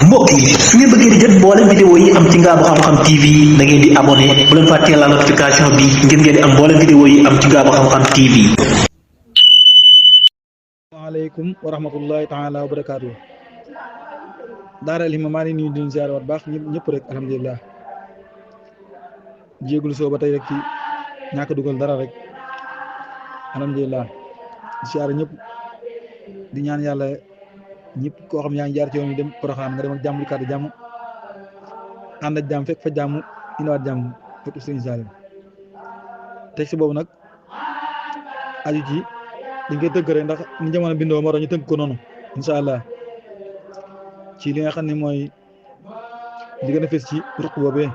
mbokk yi su ngeen bëggee di jot mboolem vidéo yi am ci Ngaabu Xam-Xam TV da ngeen di abonné bu leen fàttee la notification bi ngir ngeen di am mboolem vidéo yi am ci Ngaabu Xam-Xam TV. waaleykum wa rahmatullahi taala wa barakaatu. Daara Alhimma maa ngi nuyu di leen ziar waat baax ñëpp rek alhamdulilah jéegul soo ba tey rek ci ñàkk dugal dara rek alhamdulilah ziar ñëpp di ñaan yàlla ñëpp koo xam yaa ngi jaar ci yoon yi dem Porokhane nga dem ak jàmm di kàddu jàmm ànd ak jàmm fekk fa jàmm indiwaat jàmm fekk sëñ Salim teg si boobu nag aju ci dañ koy tëgg rek ndax ni jamono bindoo moo tax ñu tëgg ko noonu incha allah ci li nga xam ne mooy li gën a fës ci ruq boobee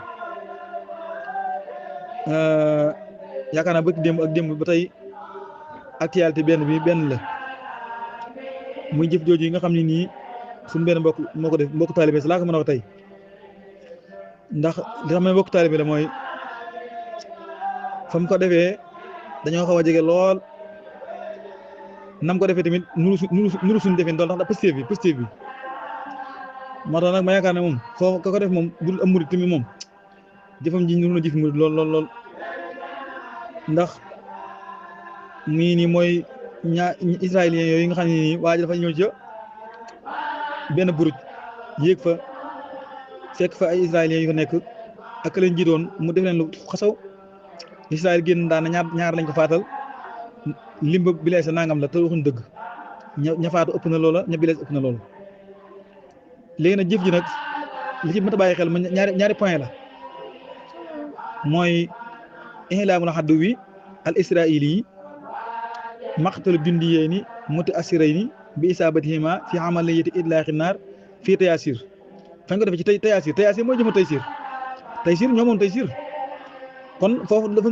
yaakaar naa bëgg démb ak démb ba tey actualité benn la muy jëf jooju yi nga xam ne nii suñu benn mbokk moo ko def mbokk taalibe si laa ko mën a wax tey ndax li xam ne mbokk taalibe la mooy fa mu ko defee dañoo xaw a jege lool nam ko defee tamit nuru suñu defee dool ndax da positif bi moo tax nag ma yaakaar ne moom foo ko def moom dul am murid tamit moom jëfam ji nuru na jëf murid lool ndax nii mooy israélien yooyu nga xam ne nii waa ji dafa ñëw ca benn buruj yéeg fa fekk fa ay israélien yu fa nekk ak leen jiitoon mu def leen lu xasaw israël génn daan na ñaar lañ ko faatal limba bileese nangam la te waxuñ dëgg ña faatu ëpp na loola ña bilees ëpp na loola léegi nag jëf ji nag li ci mën a bàyyi xel ma ñaari point la mooy ihlaamul aduwwi al israili yi maqtalu jundiyayni mutaassirayni bi isaabatihima fi amaliyati idlaaxi naar fii tayaasir fañ ko defee ci tayaasir mooy jëma taysir ñoo moom taysir kon foofu dafa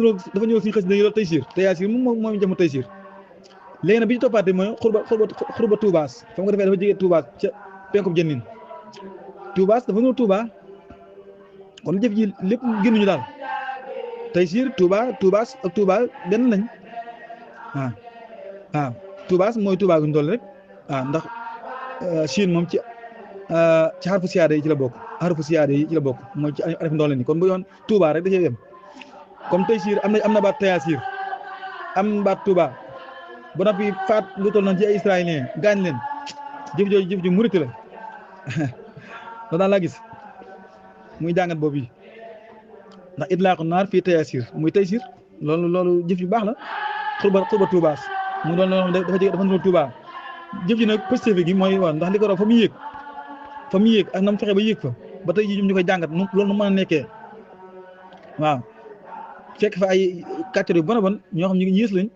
ñëw suñu xës dañu loolu tayaasir moom mooy jëma taysir léegi nag bi ñu toppaatee mooy xurba tuubaas fa ko defee dafa jege tuubaas ca penkub jënnin tuubaas dafa ñëw tuubaa kon jëf ji lépp génnuñu daal taysir tuubaas ak tuubaa benn lañ waaw tuubaas mooy tuubaa guñ dool rek ndax Chine moom ci xarfu siyaada yi ci la bokk mooy ci araf ndoole ni kon bu yoon tuubaa rek da cee yem comme taysir am na baat tayaasir am baat tuubaa ba noppi faat lu toll noonu ci ay israélien gaañ leen jëf ji murit la loolu daal laa gis muy jàngat boobu yi ndax idlaaqu naar fii tayaasir muy taysir loolu jëf yu baax la xurba tuubaas mu doon loo xam dafa nuroo tuubaa jëf ji nag positif gi mooy wax ndax li ko raw fa mu yéeg ak na mu fexe ba yéeg fa ba tey jii ñu koy jàngat loolu nu mën a nekkee waaw fekk fa ay kàccor yu bon a bon ñoo xam ñu ngi yées lañ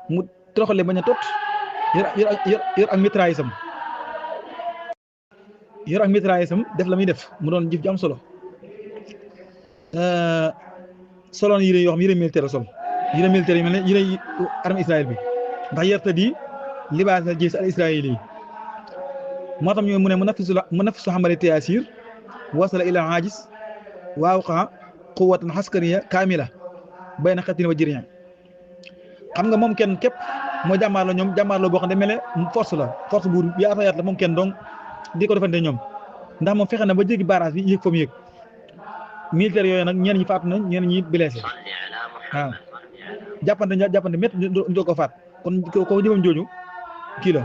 mu toroxale bañ a tot yor ak mitraillesam def la muy def mu doon jëf ju am solo soloon yére yoo xam yére militaire la sol yére militaire yi mel ne yére armée Israël bi ndax yerta di libaas la gis al israëli yi moo tax ñu mu ne mu nafisu xamali tayaasir wasala ila ajis waawqa quwwatan xaskariya kaamila bayna xatin wa jiriñ xam nga moom kenn képp moo jàmmaarloo boo xam ne mel ne force bu yaata la moom kenn donc di ko defante ñoom ndax moom fexe na ba jéggi barrage bi yéeg fa mu yéeg militaire yooyu nag ñenn ñi faatu nañ ñenn ñi blessé waaw jàppante métti ñu ko faat kon ko jëmam jooju kii la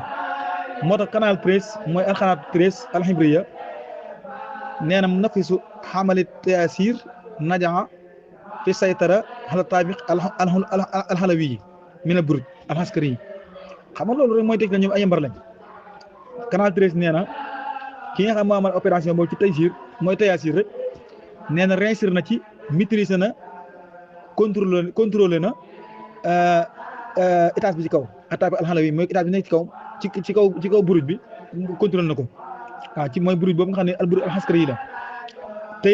moo tax canal 13 mooy alxanaat 13 alxibriya nee na nafisu xamali tayaasir najaa fi saytara xala taabiq alxalawi yi mina buruj alxaskari yi xam nga loolu rek mooy teg na ñoom ay yambar lañ canal 13 nee na ki nga xam moo amal opération boobu ci taysir mooy tayaasir rek nee na réussir na ci maîtriser na contrôler na étage bi ci kaw attaque bi alxalawi mooy étage bi nekk ci kaw buruj bi contrôler na ko waaw ci mooy buruj boobu nga xam ne al buruj alxaskari yi la te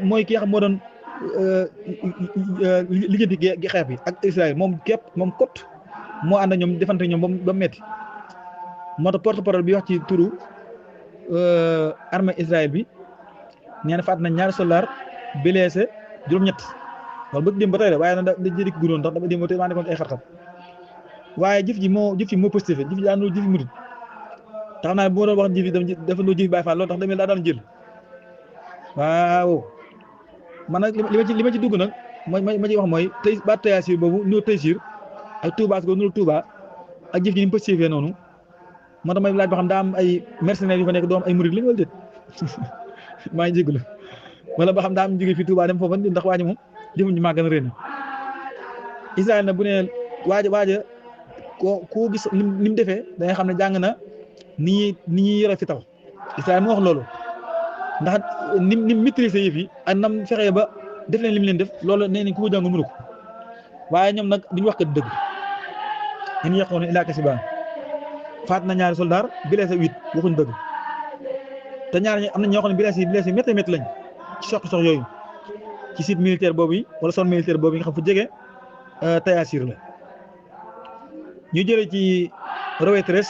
mooy ki nga xam moo doon lijjanti gi xeex bi ak Israël moom kot moo ànd ak ñoom defante ñoom ba metti moo tax porte-parole bi wax ci turu armée Israël bi nee na faat nañ ñaari soldaar blessé juróom-ñett loolu bëgg dem ba tey la waaye nag da jëdik gunoon ndax dama dem ba tey maa nekkoon ay xar-xar waaye jëf ji moo positif jëf ji daa noo jëfi murit tax naa bu ma doon wax jëf ji dafa noo jëfi Baay Faal loolu tax daa daan jël waaw man nag li ma ci dugg nag ma ci wax mooy tey ba Tayaasir boobu nuru Taysir ak Touba ko nuru Touba ak jëf ji ni mu pëstéefee noonu moo tax may laaj ba xam daa am ay mercenaires yu fa nekk doo am ay murid lañu wala déet maa ngi jégalu wala ba xam daa am jóge fii Touba dem foofa ndax waaji moom jëfuñ ñu maa gën a réer na Israël na bu ne waaja koo gis ni mu defee da nga xam ne jàng na ni ñuy yore fi taw Israël mu wax loolu ndax ni maîtriser yëf yi ak nam fexee ba def leen li mu leen def loolu nee nañ ku ko jàngul mënu ko waaye ñoom nag duñu wax kat dëgg in yaqoona illaa kasiba faat na ñaari soldat blessé 8 waxuñ dëgg te ñaar ñi am na ñoo xam ne blessé métti métti lañ ci sox yooyu ci site militaire boobu yi wala zone militaire boobu yi nga xam fu jege Tayaasir la ñu jëlee ci Reuters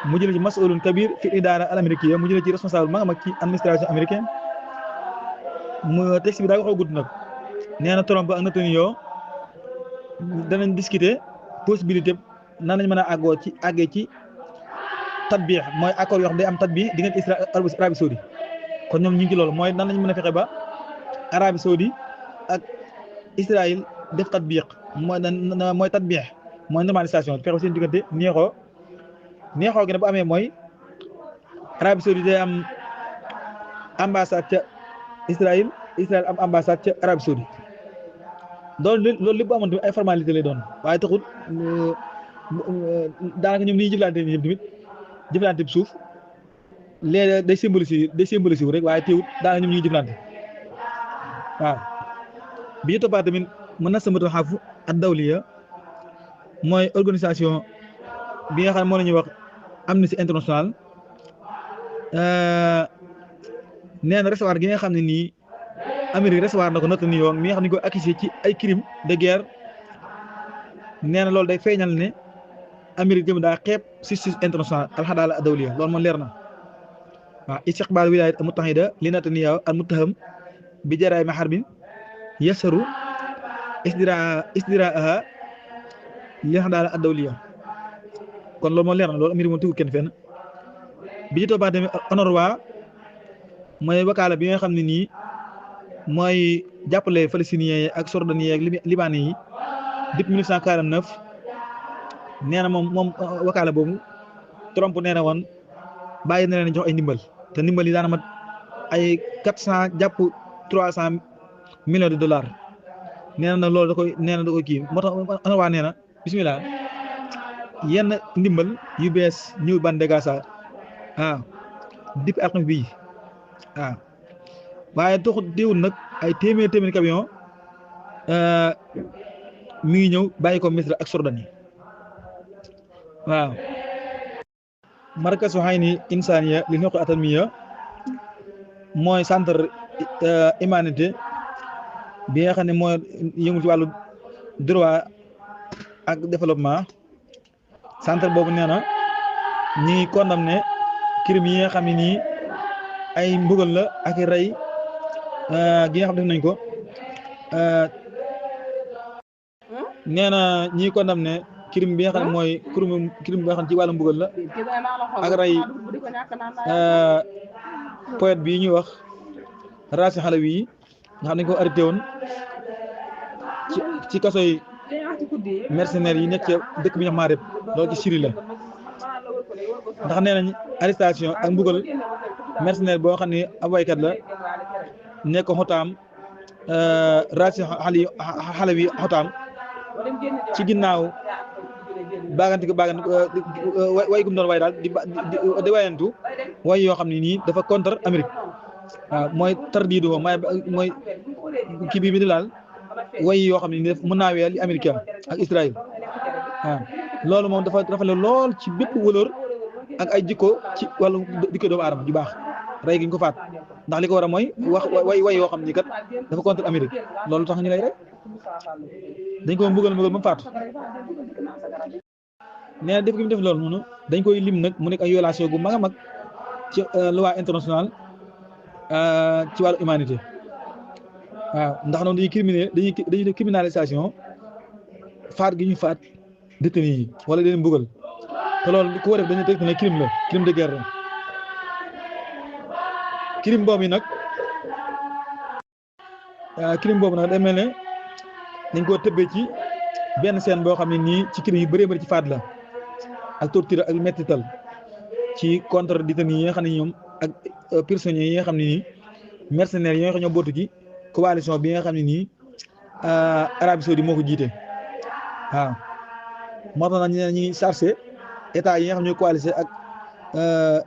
mu jëlee ci mas'ulun kabir fi idaara al américaine mu jëlee ci responsable ma nga mag ci administration américaine mu texte bi daa ko xaw gudd nag nee na Trump ak Netanyahu danañ discuter possibilité nan lañ mën a àggee ci tatbiix mooy accord yoo xam day am tatbiix diggante Israël Arabie Saoudi kon ñoom ñu ngi ci loolu mooy nan lañ mën a fexe ba Arabie Saoudi ak Israël def tatbiix mooy tatbiix mooy normalisation fexe seen diggante neexoo gi ne bu amee mooy Arabie Saoudi day am ambassade ca Israël am ambassade ca Arabie Saoudi loolu lépp bu amoon tamit ay formalité lay doon waaye taxut daanaka ñoom li ñuy jëflante nii tamit jëflante bi suuf léeg day symboliser wu rek waaye teewut daanaka ñoom ñuy jëflante waaw bi ñu toppaat tamit munasamatul xaf ad-dawliya mooy organisation bi nga xam ne moo la ñuy wax Amnesty International nee na recevoir gi nga xam ne nii Amérique recevoir na ko Netanyahu mi nga xam ne ko accusé ci ay crimes de guerre nee na loolu day feeñal ne Amérique jëm daa xeeb justice internationale al-adala ad-dawliya loolu moom leer na waaw istiqbal wilayat al-muttahida li Netanyahu al-muttaham bi jaraa'imi harbin yasaru isdiraaha li al-adala ad-dawliya kon loolu moom leer na loolu Amérique moom tegu kenn fenn bi ci toppaat tamit UNRWA mooy wakaala bi nga xam ne nii mooy jàppale palestiniens yi ak jordaniens yi ak libanais yi depuis 1949 nee na moom wakaala boobu Trump nee na woon bàyyi na leen jox ay ndimbal te ndimbal yi daana mat ay 400 jàpp 300 millions de dollars nee na loolu da koy kii moo tax UNRWA nee na bismillah yenn ndimbal yu bees ñëw bande Gaza waaw depuis alxames bii waaw waaye taxut déewul nag ay téeméer camion mi ngi ñëw bàyyi ko Misra ak Jordanie waaw markazu hayni insaniya li nuqi atanmiya mooy centre humanité bi nga xam ne mooy yëngu ci wàllu droit ak développement centre boobu nee na ñi ngi condamné crime yi nga xam ne nii ay mbugal la ak rey gi nga xam def nañ ko nee na ñi condamné crime bi nga xam ne mooy crime bi nga xam ne ci wàllu mbugal la ak rey poète bii ñuy wax Razi Halawi nga xam ne ko arrêté woon ci kaso yi mercenaires yi nekk ci dëkk bi ñu wax Mareb loolu ci Syrie la ndax nee nañ arrestation ak mbugal mercenaire boo xam ne ab waykat la nekk xotaam Razi Halawi xotaam ci ginnaaw baagante way gum doon way daal di wayantu way yoo xam ne nii dafa contre Amérique waaw mooy tardiidu mooy kii bi di laal way yoo xam ne nii mën naa weer li américain ak Israël waaw loolu moom dafa rafetlu lool ci bépp wëlër ak ay jikko ci wàllu jikko doomu aadama ju baax rey gi ñu ko faat ndax li ko war a mooy wax way yoo xam ni kat dafa contre Amérique loolu tax ñu lay rek dañ ko mbugal ba mu faatu nee na def gi mu def loolu noonu dañ koy lim nag mu nekk ay violation gu mag a mag ci loi internationale ci wàllu humanité waaw ndax noonu dañuy def criminalisation faat gi ñu faat détenu yi wala leen mbugal te loolu ku ko def dañuy teg ne crime la crime de guerre la crime boobu nag day mel ne dañ koo tëbbee ci benn scène boo xam ne nii ci crime yu bëree bëri ci faat la ak torture ak mettital ci contre détenus yi nga xam ne ñoom ak prisonniers yi nga xam ne nii mercenaires yi nga xam ñoo bootu ci coalition bi nga xam ne nii Arabie Saoudite moo ko jiite waaw moo tax nag ñu ne ñuy chargé état yi nga xam ñooy coalisé ak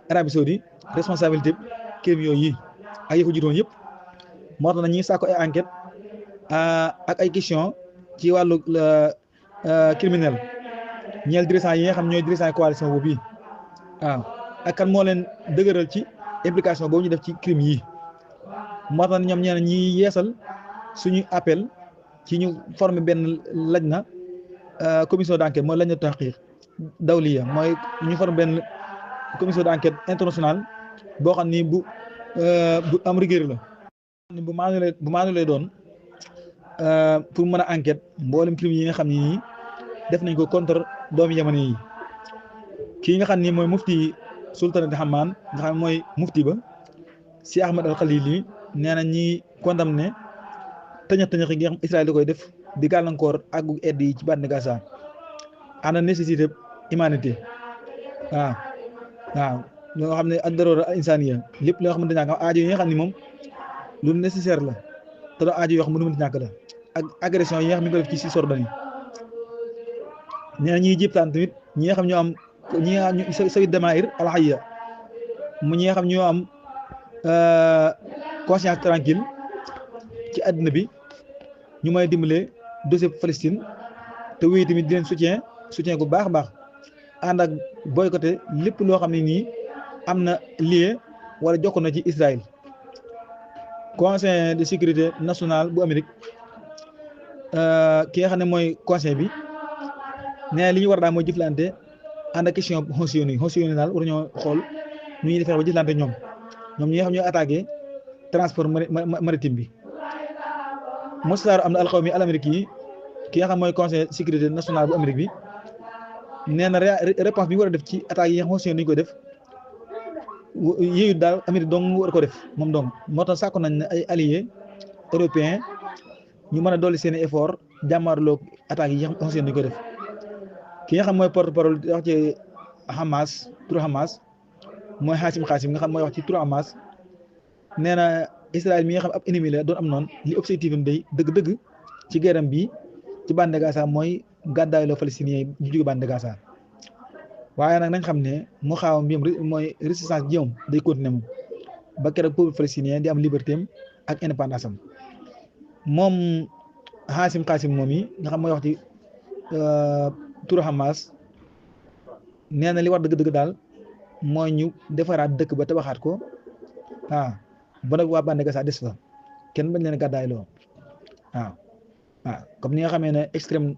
Arabie Saoudite responsabilité crime yooyu yi ak yi ko jiitoon yëpp moo tax nag ñuy sàkku ay enquête ak ay question ci wàllu criminel ñeel dirigeant yi nga xam ñooy dirigeant coalition boobu yi waaw ak kan moo leen dëgëral ci implication boobu ñu def ci crime yi moo tax ñoom ñeneen ñi yeesal suñu appel ci ñu former benn lajna commission d'enquête mooy lajna tahqiq dawliya mooy ñu former benn commission d'enquête internationale boo xam ni bu am rigueur la bu maanu lay doon pour mën a enquête mboolem crime yi nga xam ni nii def nañ ko contre doomu Yémen yi kii nga xam ni mooy mufti sultanate Amman nga xam mooy mufti ba si Ahmad al Khalili nee na ñi condamné tëñax yi nga xam Israël da koy def di gàllankoor àggu aide yi ci bande Gaza ana nécessité humanité waaw loo xam ne ak daroora al insaniya lépp loo xamante ñàkk aajo yi nga xam ne moom lu nécessaire la te doo aajo yoo xam ne mënut ñàkk la ak agression yi nga xam ne mi ngi ko def ci Cisjordanie nee na ñuy jiptaan tamit ñi nga xam ñoo am ñi nga xam Sayyid Damair al Hayya mu ñi nga xam ñoo am conscience tranquille ci àddina bi ñu may dimbale dossier Palestine te wéy tamit di leen soutien gu baax a baax ànd ak boycotté lépp loo xam ne nii am na lié wala jokk na ci Israël. Conseil de sécurité nationale bu Amérique ki nga xam ne mooy conseil bi nee li ñu war daal mooy jëflante ànd ak question xonsiyoon yi daal war ñoo xool nu ñuy defee ba jëflante ñoom ñi nga xam ñooy attaqué transport maritime bi. Mostaaru am na alxawmi al Amérique yi ki nga xam mooy conseil sécurité nationale bu Amérique bi nee na réponse bi ñu war a def ci attaques yi nga xam xonsiyoon dañu koy def yéeyu daal Amérique dong war ko def moom dong moo tax sàkku nañ ne ay alliés européens ñu mën a dolli seen i effort jàmmaarloog attaques yi nga xam xonsiyoon dañu koy def. ki nga xam mooy porte parole di wax ci Hamas turu Hamas mooy Xaasim nga xam mooy wax ci turu Hamas nee na Israël mi nga xam ab ennemi la doon am noonu li objectif am day dëgg-dëgg ci guerram bi ci bande Gaza mooy gàddaayu la palestinien yi ñu jóge bande Gaza waaye nag nañ xam ne mu xaawam bi mooy résistance bi moom day continuer moom ba keroog peuple palestinien di am liberté am ak indépendance am moom Xaasim moom yi nga xam mooy wax ci turu Hamas nee na li war dëgg-dëgg daal mooy ñu defaraat dëkk ba tabaxaat ko ba nag waa bande Gaza des fa kenn bañ leen gàddaay loo comme ni nga xamee ne extrême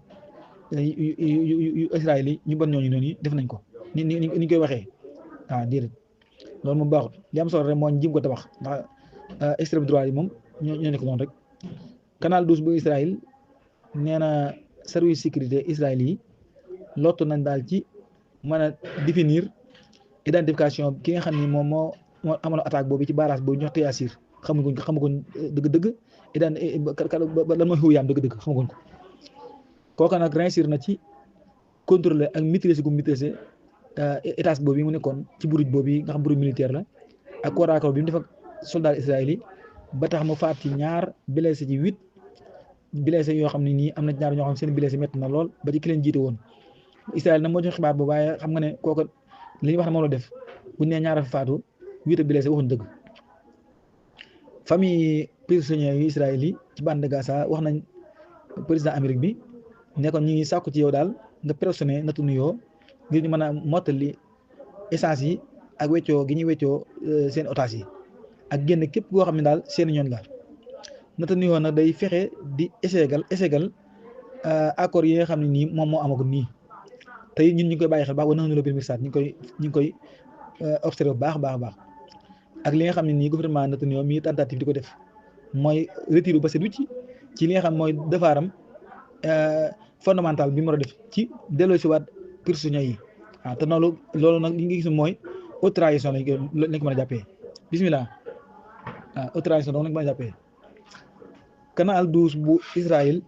yu Israël yi ñu bon ñooñu noonu def nañ ko ni koy waxee déedéet loolu moom baaxut li am solo rek moo ñu jëm ko tabax ndax extrême droit yi moom ñoo nekk noonu rek. canal 12 bu Israël nee na service sécurité Israël yi lottu nañ daal ci mën a définir identification ki nga xam ni moom moo amoon attaque boobu ci barrage boobu ñu wax Yassir xamaguñ dëgg-dëgg lan mooy xuuyaam dëgg-dëgg xamaguñ ko kooka nag réussir na ci contrôler ak maîtriser gu maîtriser étage boobu yi mu nekkoon ci buruj boobu yi nga xam buruj militaire la ak corps à corps bi mu def ak soldat Israël yi ba tax mu faat ci ñaar blessé ci 8 blessé yoo xam ne nii am na ñaar ñoo xam seen blessé métti na lool ba ci ki leen jiite woon Israël nag moo jox xibaar boobu waaye xam nga ne kooka li ñuy wax ne moom la def buñ nee ñaara fa faatu 8 blessé waxuñ dëgg. famille prisonniers yu Israël yi ci bande de Gaza wax nañ président Amérique bi nekkoon ñu ngi sàkku ci yow daal nga pressionné Netanyahu ngir ñu mën a mottali essence yi ak weccoo gi ñuy weccoo seen otages yi ak génn képp koo xam ne daal seen ñoon la Netanyahu nag day fexe di ességal accord yi nga xam ne nii moom moo amagul nii tey ñun ñu ngi koy bàyyi xel baax wala nañu la benn ñu ngi koy observé bu baax a baax ak li nga xam ne nii gouvernement Netanyahu mi tentative di ko def mooy retiré ba set wicc ci li nga xam mooy defaaram fondamental bi mu war a def ci delloosiwaat prisonniers yi te loolu nag li nga gis mooy haute trahison lañ ko mën a jàppee bismillah. autorisation donc nag ma jàppee canal 12 bu Israël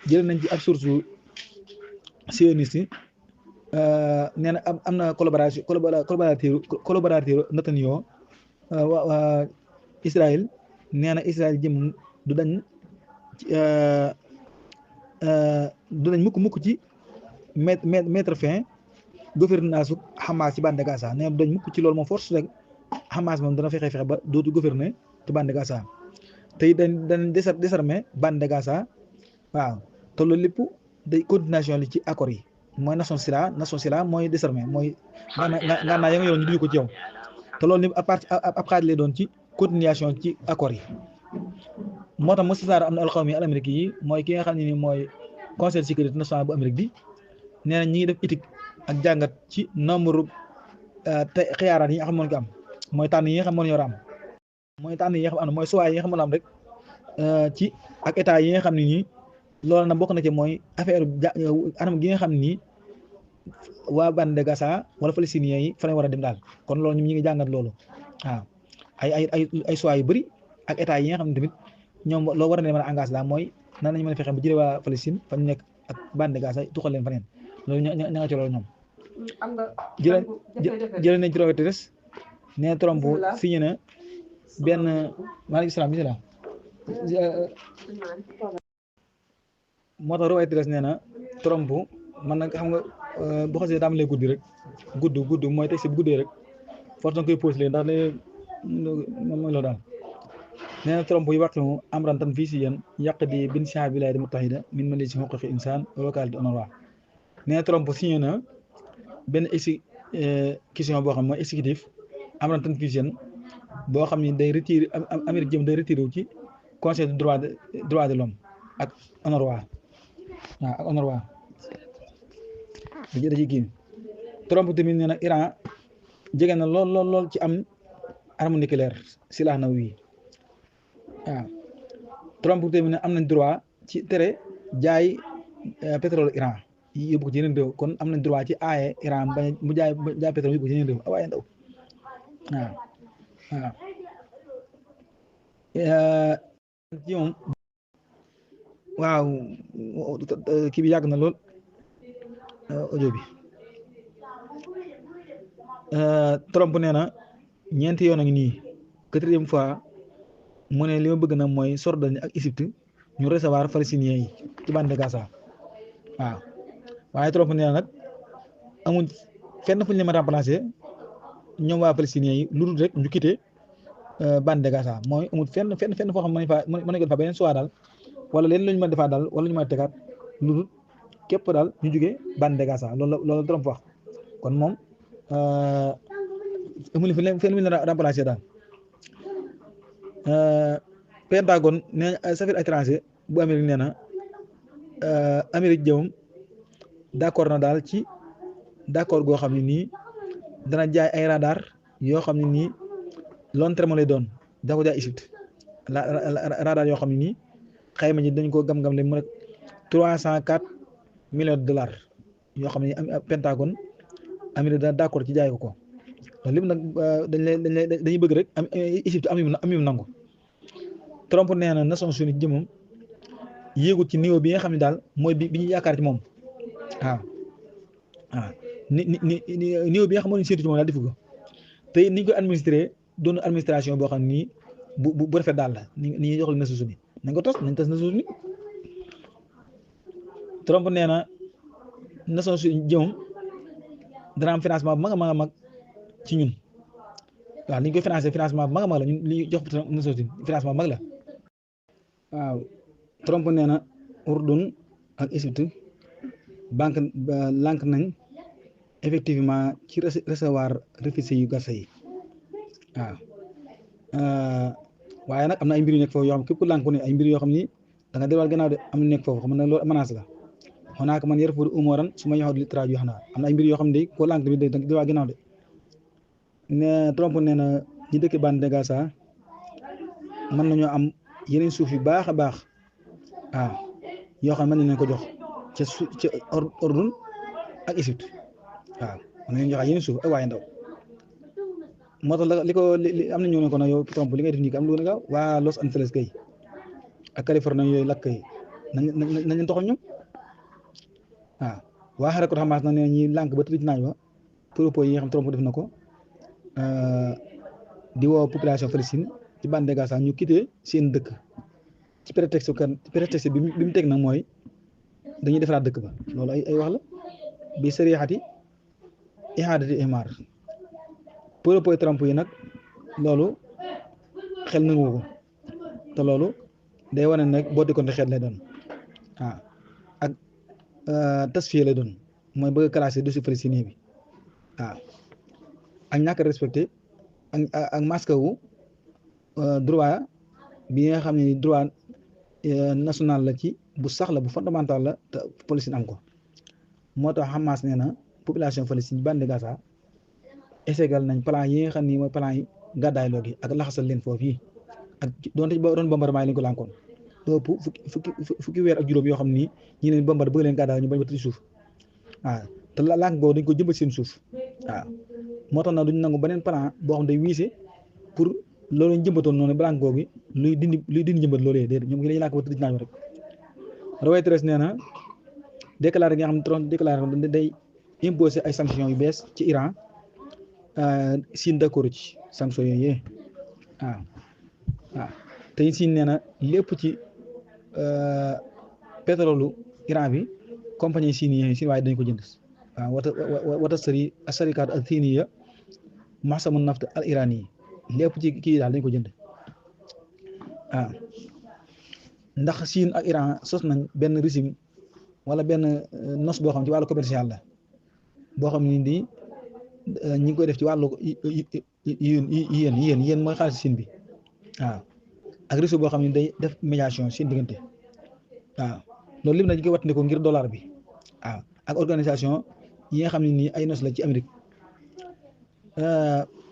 jëlee nañ ci ab source sioniste nee na am na collaborateur Netanyahu waa Israël nee na Israël jëm du dañ mukk ci mettre fin gouvernance su Hamas ci bande de Gaza nee na du dañ mukk ci loolu moom force rek Hamas moom dana fexe ba dootu gouverner ci bande de Gaza te it dañ désarmer bande de Gaza waaw te loolu lépp day continuation li ci accord yi mooy nation sila mooy désarmer mooy nga naa ya nga yoroon ñu duñu ko ci yow te loolu lépp ab xaaj lay doon ci continuation ci accord yi moo tax Moussa Sarr am na alxawmi al Amérique yi mooy ki nga xam ne ni mooy conseil de sécurité nationale bu Amérique bi nee na ñi ngi def éthique ak jàngat ci nombre te xiyaaraat yi nga xam moon ko am mooy tànn yi nga xam moon yor am mooy tànn yi nga xam am mooy choix yi nga xam moon am rek ci ak état yi nga xam ne nii loolu na bokk na ci mooy affaire anam gi nga xam ne nii waa bande de Gaza wala palestiniens yi fa lañ war a dem daal kon loolu ñoom ñi ngi jàngat loolu waaw ay choix yu bëri ak état yi nga xam ne tamit ñoom loo war a mën a engagé la mooy nan lañu mën a fexe ba jëlee waa Palestine fa ñu nekk ak bande de Gaza tuxal leen faneen loolu ña nga ci loolu ñoom jëlee nañ ci Reuters nee Trump signé na benn maaleykum salaam bisimilah moo tax Reuters nee na Trump man nag xam nga bu xasee daa am lay guddi rek gudd mooy teg si bu guddee rek force nga koy posé leen ndax léegi moom mooy loolu daal nee na Trump yi waqi'u amran tanfiisiyan yaqdi binsha'abil wilaayati mutahida min majlisi huquuqil insaan wa wakaalati UNRWA nee na Trump signé na benn exécution boo xam mooy exécutif amran tanfiisiyan boo xam ni day retiré Amérique jëm day retiré wu ci conseil de droit de l'homme ak UNRWA waaw ak UNRWA da ci kii Trump tamit nee na Iran jege na lool ci am arme nucléaire silaah na wii waaw Trump tamit ne am nañ droit ci tere jaay pétrole Iran yóbbu ko ci yeneen réew kon am nañ droit ci aaye Iran ba mu jaay pétrole yóbbu ko ci yeneen réew waaye ndaw waaw ci moom waaw kii bi yàgg na lool audio bi Trump nee na ñeenti yoon a ngi nii 4e fois mu ne li ma bëgg na mooy Jordanie ak Égypte ñu recevoir palestiniens yi ci bande de Gaza waaw waaye Trump nee na nag amuñ fenn fu ñu leen a remplacer ñoom waa palestiniens yi lu dul rek ñu quitté bande de Gaza mooy amul fenn foo xam mën nañ ko defaa beneen choix daal wala leen lu ñu mën a defaat daal wala ñu mën a tegaat lu dul képp daal ñu jugee bande de Gaza loolu Trump wax kon moom amul fenn leen remplacer daal Pentagone nee affaires étrangères bu Amérique nee na Amérique jëmam d'accord na daal ci d'accord goo xam ne nii dana jaay ay radar yoo xam ne nii long terme lay doon da ko jaay Égypte radar yoo xam ne nii xayma ji dañ ko gam-gam le mu rek 304 millions de dollars yoo xam ne Pentagone Amérique dana d'accord ci jaay ko loolu lépp nag dañuy bëgg rek am Égypte am yu nangu Trump nee na Nations Unies jëmam yéegut ci niveau bi nga xam ne daal mooy bi ñu yaakaar ci moom waaw niveau bi nga xam ne seetu ci moom daal defu ko te ni ñu koy administré doon administration boo xam ne nii bu rafet daal la ni ñuy jox la Nations Unies nañ ko tas Nations Unies Trump nee na Nations Unies jëmam dana am financement bu mag a mag ci ñun waaw li ñu koy financement bu mag a mag la ñun li ñu jox Nations Unies financement bu mag la waaw Trump nee na Urdun ak Égypte lànk nañ effectivement ci recevoir réfugiés yu Gaza yi waaw waaye nag am na ay mbir yu nekk foofu yoo xam képp ku lànk ne ay mbir yoo xam ni da nga delluwaat gannaaw de am na nekk foofu xam ne loolu menace la xonaaka man yarfadu umuran su ma yoxoot li traaj yoo xam naa am na ay mbir yoo xam ne koo lànk tamit da nga delluwaat gannaaw de ne Trump nee na ñi dëkk bande de Gaza mën nañoo am yeneen suuf yu baax a baax waaw yoo xam ne mën nañ ko jox ca Ordun ak Égypte waaw mën nañ jox yeneen suuf ay waaye ndaw moo tax li ko li am na ñu ne ko nag yow Trump li ngay def nii ka am lu ne gaaw waa Los Angeles kay ak Californie yooyu lakk kay nañ leen toxal ñoom waaw waa xarakatu Hamas nag nee ñi lànk ba tëdd ci naaj wa propos yi nga xam Trump def na ko di woo population Palestine ci bande de Gaza ñu quitté seen dëkk ci prétexte bi mu teg nag mooy dañuy defaraat dëkk ba loolu ay wax la bi sariixati ihaadati ihmar propos Trump yi nag loolu xel nangu ko te loolu day wane nag boo di ko xeet lay doon waaw ak tasfiye lay doon mooy bëgg a classé dossier palestinien bi waaw ak ñàkk a respecté ak masque wu droit bi nga xam ne droit national la ci bu sax la bu fondamental la te Palestine am ko moo tax Hamas nee na population Palestine bande de Gaza éségal nañ plan yi nga xam ni mooy plan yi gàddaay loo gi ak laxasal leen foofu yi ak doonte doon bombardement yi lañ ko lànkoon ëpp fukki weer ak juróom yoo xam ni ñi leen bombard bëgg leen gàddaay ñu bañ ba tëdd suuf waaw te lànk boobu dañ ko jëmbat seen suuf waaw moo tax nag duñ nangu beneen plan boo xam day wiise pour loolu ñu jëmbatoon noonu blanc googu luy dindi jëmbat loolu yee déedéet ñoom ngi dañuy lànk ba tëdd naaj rek Reuters nee na déclaré nga xam ne Trump déclaré day imposer ay sanctions yu bees ci Iran Chine d'accord ci sanctions yooyu waaw te Chine nee na lépp ci pétrole Iran bi compagnie chinienne waaye dañ ko jënd waaw wata sarikaat al chiniya mahsamu naft al irani yi lépp ci kii daal dañ ko jënd waaw ndax Chine ak Iran sos nañ benn régime wala benn nos boo xam ci wàllu commercial la boo xam ni di ñi ngi koy def ci wàllu yéen mooy xaalis Chine bi waaw ak réseau boo xam ne day def médiation seen diggante waaw loolu lépp nag ñu koy wattandi ko ngir dollar bi waaw ak organisation yi nga xam ne nii ay nos la ci Amérique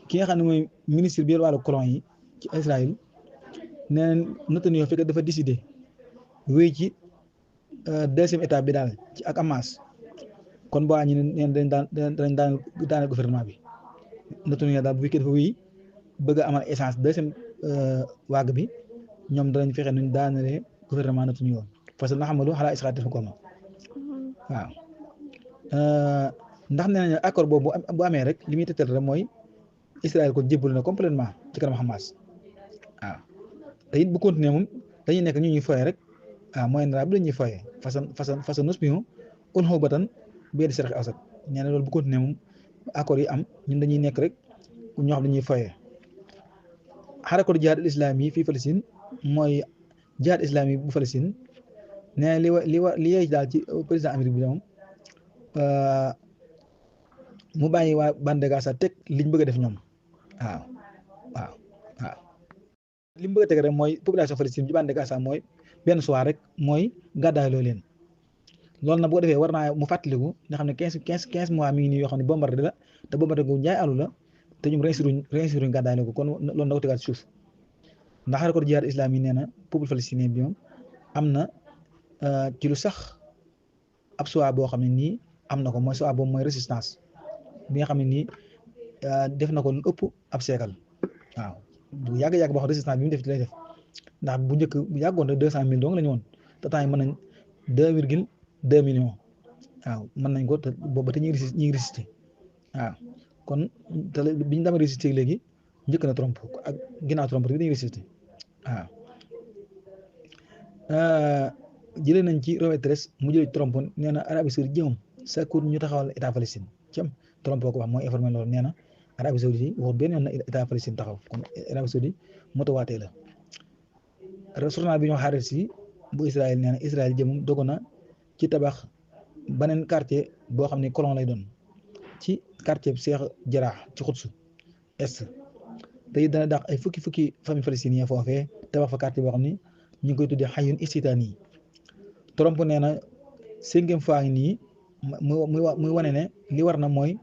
ki nga xam ne mooy ministre bi wàllu colon yi ci Israël nee na Netanyahu fekk dafa décider wéy ci deuxième étape bi daal ci ak Hamas kon boo ñu ne dañ daaneel gouvernement bi Netanyahu daal bu fekkee dafa wéy bëgg a amal essence deuxième vague bi ñoom danañ fexe nuñ daanelee gouvernement Netanyahu parce que na xam lu xalaa Israël def ko ma waaw ndax nee nañu accord boobu bu amee rek li muy tëtal rek mooy Israël ko jébbalu na complètement ci kanam Hamas waaw te it bu continuer moom dañuy nekk ñu ñuy foyee rek waaw mooy nara bi dañuy foyee façon nusbihu unhubatan bi yadi sharqi awsat nee na loolu bu continuer moom accord yi am ñun dañuy nekk rek ñoo xam dañuy foyee xarakatu jihaad al islami fii Palestine mooy jihaad islami bu Palestine nee na li yey daal ci président Amérique bi moom mu bàyyi waa bande Gaza teg liñ bëgg a def ñoom waaw li mu bëgg a teg rek mooy population Palestine ci bande Gaza mooy benn soir rek mooy gàddaay loo leen loolu nag bu ko defee war naa mu fàttaliku nga xam ne 15 mois mi ngi nii yoo xam ne bombardé la te bombardé gu njaay àllu la te ñoom réussiruñ gàddaay la ko kon loolu na ko tegaat suuf ndax xarakatu jihaad islam yi nee na peuple palestinien bi moom am na ci lu sax ab choix boo xam ne nii am na ko mooy choix boobu mooy résistance bi nga xam ne nii def na ko lu ëpp ab siècle waaw bu yàgg-yàgg boo xam résistance bi mu def ci lay def ndax bu njëkk bu yàggoon rek 200 000 dong la ñu woon te temps yi mën nañ 2,2 millions waaw mën nañ ko te boobu te ñu ngi résister waaw kon te bi ñu demee résister léegi njëkk na Trump ak ginnaaw Trump rek dañuy résister waaw jëlee nañ ci Reuters mu jëlee Trump nee na Arabie Saoudite jëmam sakkuut ñu taxawal état Palestine cam Trump ko wax mooy informé loolu nee na Arabie Saoudite yi waxut benn yoon na état Palestine taxaw kon Arabie Saoudite motowaatee la journal bi ñoo xaarit si bu Israël nee na Israël jëmam dogu na ci tabax beneen quartier boo xam ne colon lay doon ci quartier Cheikh Jarrah ci Quds est te it dana dàq ay fukki famille palestinien foofee tabax fa quartier boo xam ne ñu ngi koy tuddee Hayun Istitani Trump nee na 5e fois nii muy wane ne li war na mooy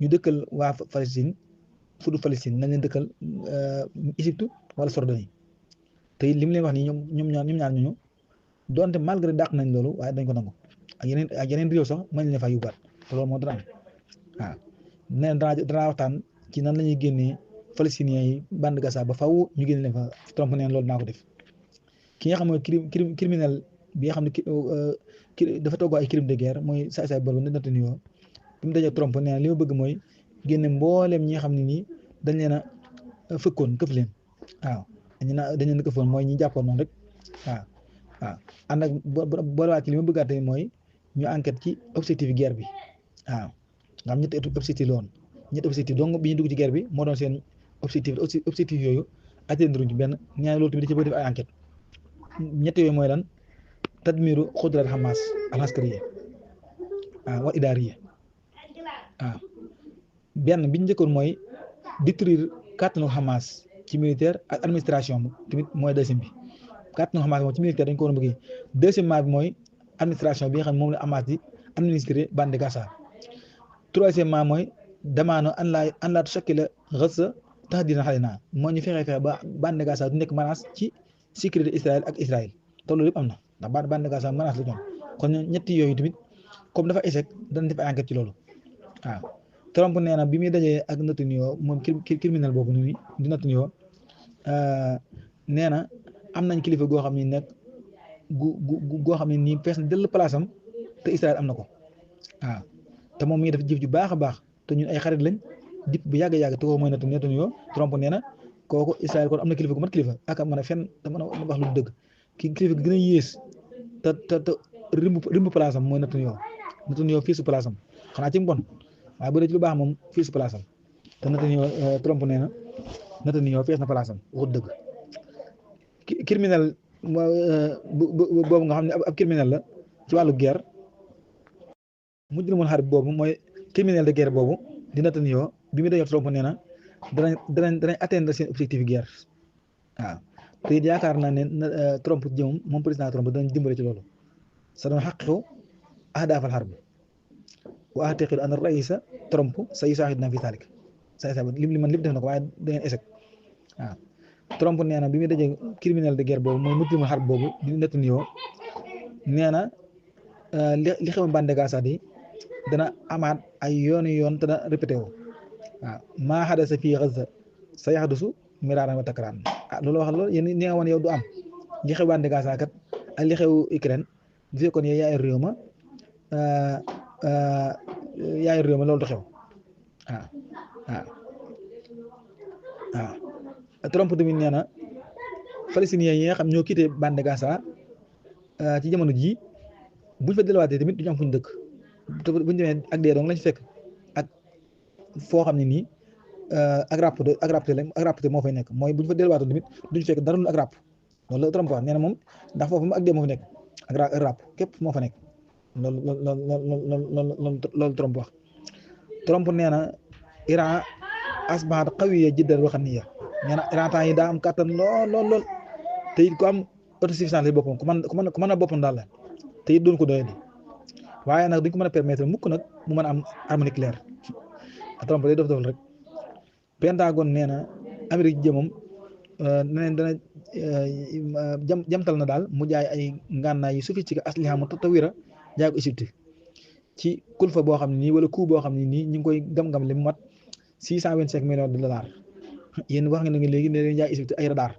ñu dëkkal waa Palestine fudu Palestine nañ leen dëkkal Égypte wala Jordanie te it li mu leen wax nii ñoom ñaar ñooñu donte malgré dàq nañ loolu waaye dañ ko nangu ak yeneen réew sax mën leen faa yóbbuwaat te loolu moo dara am waaw nee na danaa waxtaan ci nan la ñuy génnee palestiniens yi bande Gaza ba faw ñu génne leen fa Trump neen loolu naa ko def ki nga xam mooy criminel bi nga xam ne dafa toggoo ay crime de guerre mooy saay-saay boobu Netanyahu bi mu dajee Trump nee na li ma bëgg mooy génne mbooleem ñi nga xam ne nii dañ leen a fëkkoon këf leen waaw dañ leen a këfoon mooy ñi jàppoon noonu rek waaw ànd ak boolewaat ci li ma bëggaat tamit mooy ñu enquête ci objectif guerre bi waaw nga xam ñetti objectif la woon ñetti objectif donc bi ñu dugg ci guerre bi moo doon seen objectif yooyu atteindre ci benn ñaari loolu tamit da ci bëgg def ay enquête ñetti yooyu mooy lan tadmiru xudrat Hamas al-askariya wa idariya waaw benn bi ñu njëkkoon mooy détruire kàttanu Hamas ci militaire ak administration tamit mooy deuxième bi kàttanu Hamas moom ci militaire dañ ko war a bëgg deuxièmement bi mooy administration bi nga xam ne moom la Hamas di administrer bande Gaza troisièmement mooy damaano an laa tushakila Gaza tahdiidan alaynaa moo ñu fexe ba bande Gaza du nekk menace ci sécurité Israël ak Israël te loolu yëpp am na ndax bande Gaza menace la ñoom kon ñetti yooyu tamit comme dafa échec danañ def ay enquête ci loolu waaw Trump nee na bi muy dajee ak Netanyahu moom criminel boobu noonu di Netanyahu nee na am nañ kilifa goo xam ne nekk goo xam ne nii fees na dell place am te Israël am na ko waaw te moom mi ngi def jëf ju baax a baax te ñun ay xarit lañ dip bu yàgg-yàgg te kooku mooy Netanyahu Trump nee na kooku Israël kon am na kilifa gu mat kilifa ak mën a fenn te mën a wax lu dëgg ki kilifa gi gën a yées te rimb place am mooy Netanyahu fii su place am xanaa ci mbon waaye bu dee ci lu baax moom fii su place am te Netanyahu Trump nee na Netanyahu fees na place am waxut dëgg criminel boobu nga xam ne ab criminel la ci wàllu guerre mujrimul harb boobu mooy criminel de guerre boobu di Netanyahu bi mu dajoo Trump nee na danañ atteindre seen objectif guerre waaw te it yaakaar naa ne Trump jëm moom président Trump danañ dimbale ci loolu sa doon xaqiqu ahdaafal harb wa a'taqidu anna raïsa Trump sa yusaahiduna fi zaalika li man lépp def na ko waaye da ngeen échec waaw Trump nee na bi muy dajee criminel de guerre boobu mooy mujrimul harb boobu di Netanyahu nee na li xew bande Gaza di dana amaat ay yoon te dana répété wu waaw maa hadasa fii Gaza sa yaxdusu miraaran wa takraaran loolu wax loolu yéen ni nga woon yow du am li xew bande Gaza kat ak li xew Ukraine bu fekkoon yow yaay réew ma loolu du xew waaw Trump tamit nee na palestiniens yi nga xam ñoo quitté bande Gaza ci jamono jii buñ fa delluwaatee tamit duñu am fuñ dëkk te buñ demee ak dee dong lañ fekk ak foo xam ne nii ak rappte moo fay nekk mooy buñ fa delluwaatoon tamit duñ fekk dara lu ak ràpp loolu la Trump wax nee na moom ndax foofu mu ak dee moo fa nekk ak ràpp képp moo fa nekk loolu Trump wax Trump nee na Iran asbahat qawiyya jiddan waxaniya nee na Iran temps yi daa am kàttan lool te it ku am autosuffisance boppam ku mën a boppam daal la te it doon ko doyee di waaye nag duñ ko mën a permettre mukk nag mu mën a am arme nucléaire Trump day def rek Pentagone nee na Amérique jëmam neneen dana jamtal na daal mu jaay ay ngànnaay yu sophistiqué asliha mutawwira jaay ko Égypte ci kulfa boo xam ne nii wala coût boo xam ne nii ñu ngi koy gam-gam li mu mat 625 millions de dollars yéen wax nga ne léegi ne leen jaay Égypte ay radar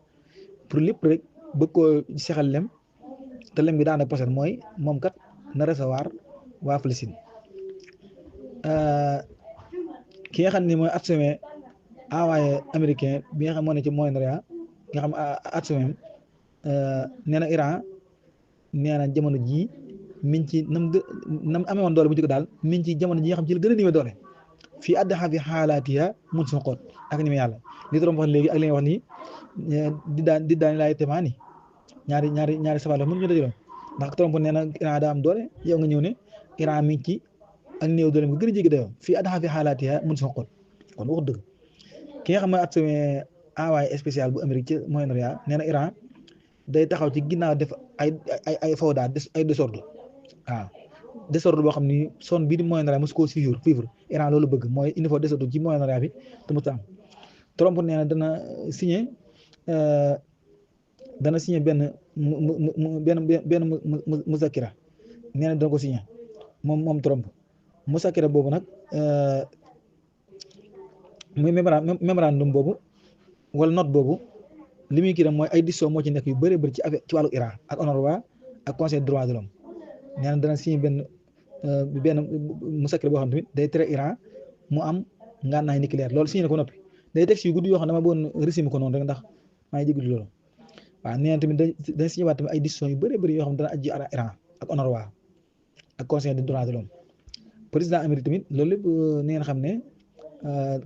pour lépp rek bëgg koo sexal lem te lem bi daanaka poset mooy moom kat na recevoir waa Palestine ki nga xam ne mooy archevêque envoyé américain bi nga xam moo ne ci Moyen-Orient nga xam archevêque nee na Iran nee na jamono jii mi ngi ci nam amee woon doole bu njëkk daal mi ngi ci jamono ji nga xam ci la gën a néew doole fii addaxa fi xaalaatiha mun suñu xoot ak ni mu yàlla li Trump wax léegi ak li nga wax nii di daan laay temaani ñaari safar la mën ñu dajaloon ndax Trump nee na Iran daa am doole yow nga ñëw ne Iran mi ngi ci ak néew doole bu gën a jéggi dayoo fii addaxa fi xaalaatiha mun suñu xoot kon wax dëgg ki nga xam ne at envoyé spécial bu Amérique ci Moyen-Orient nee na Iran day taxaw ci ginnaaw def ay fawda ay désordre waaw désordre boo xam ni zone bii di Moyen-Orient mosu koo vivre Iran loolu bëgg mooy il faut désordre ci Moyen-Orient bi te mu am Trump nee na dana signé benn musakira nee na dana ko signé moom Trump musakira boobu nag muy mémorandum boobu wala note boobu li muy kii rek mooy ay décision moo ci nekk yu bëri bëri ci affaire ci wàllu Iran ak UNRWA ak conseil des droits de l'homme nee na dana signé benn mu secret boo xam tamit day tere Iran mu am ngànnaay nucléaire loolu signé na ko noppi day teg si yu gudd yoo xam ne dama bëggoon résumé ko noonu rek ndax maa ngi jégalu loolu waaw nee na tamit dañ signé waat tamit ay décision yu bëri bëri yoo xam ne dana ajji Iran ak UNRWA ak conseil des droits de l'homme président Amérique tamit loolu lépp nee na xam ne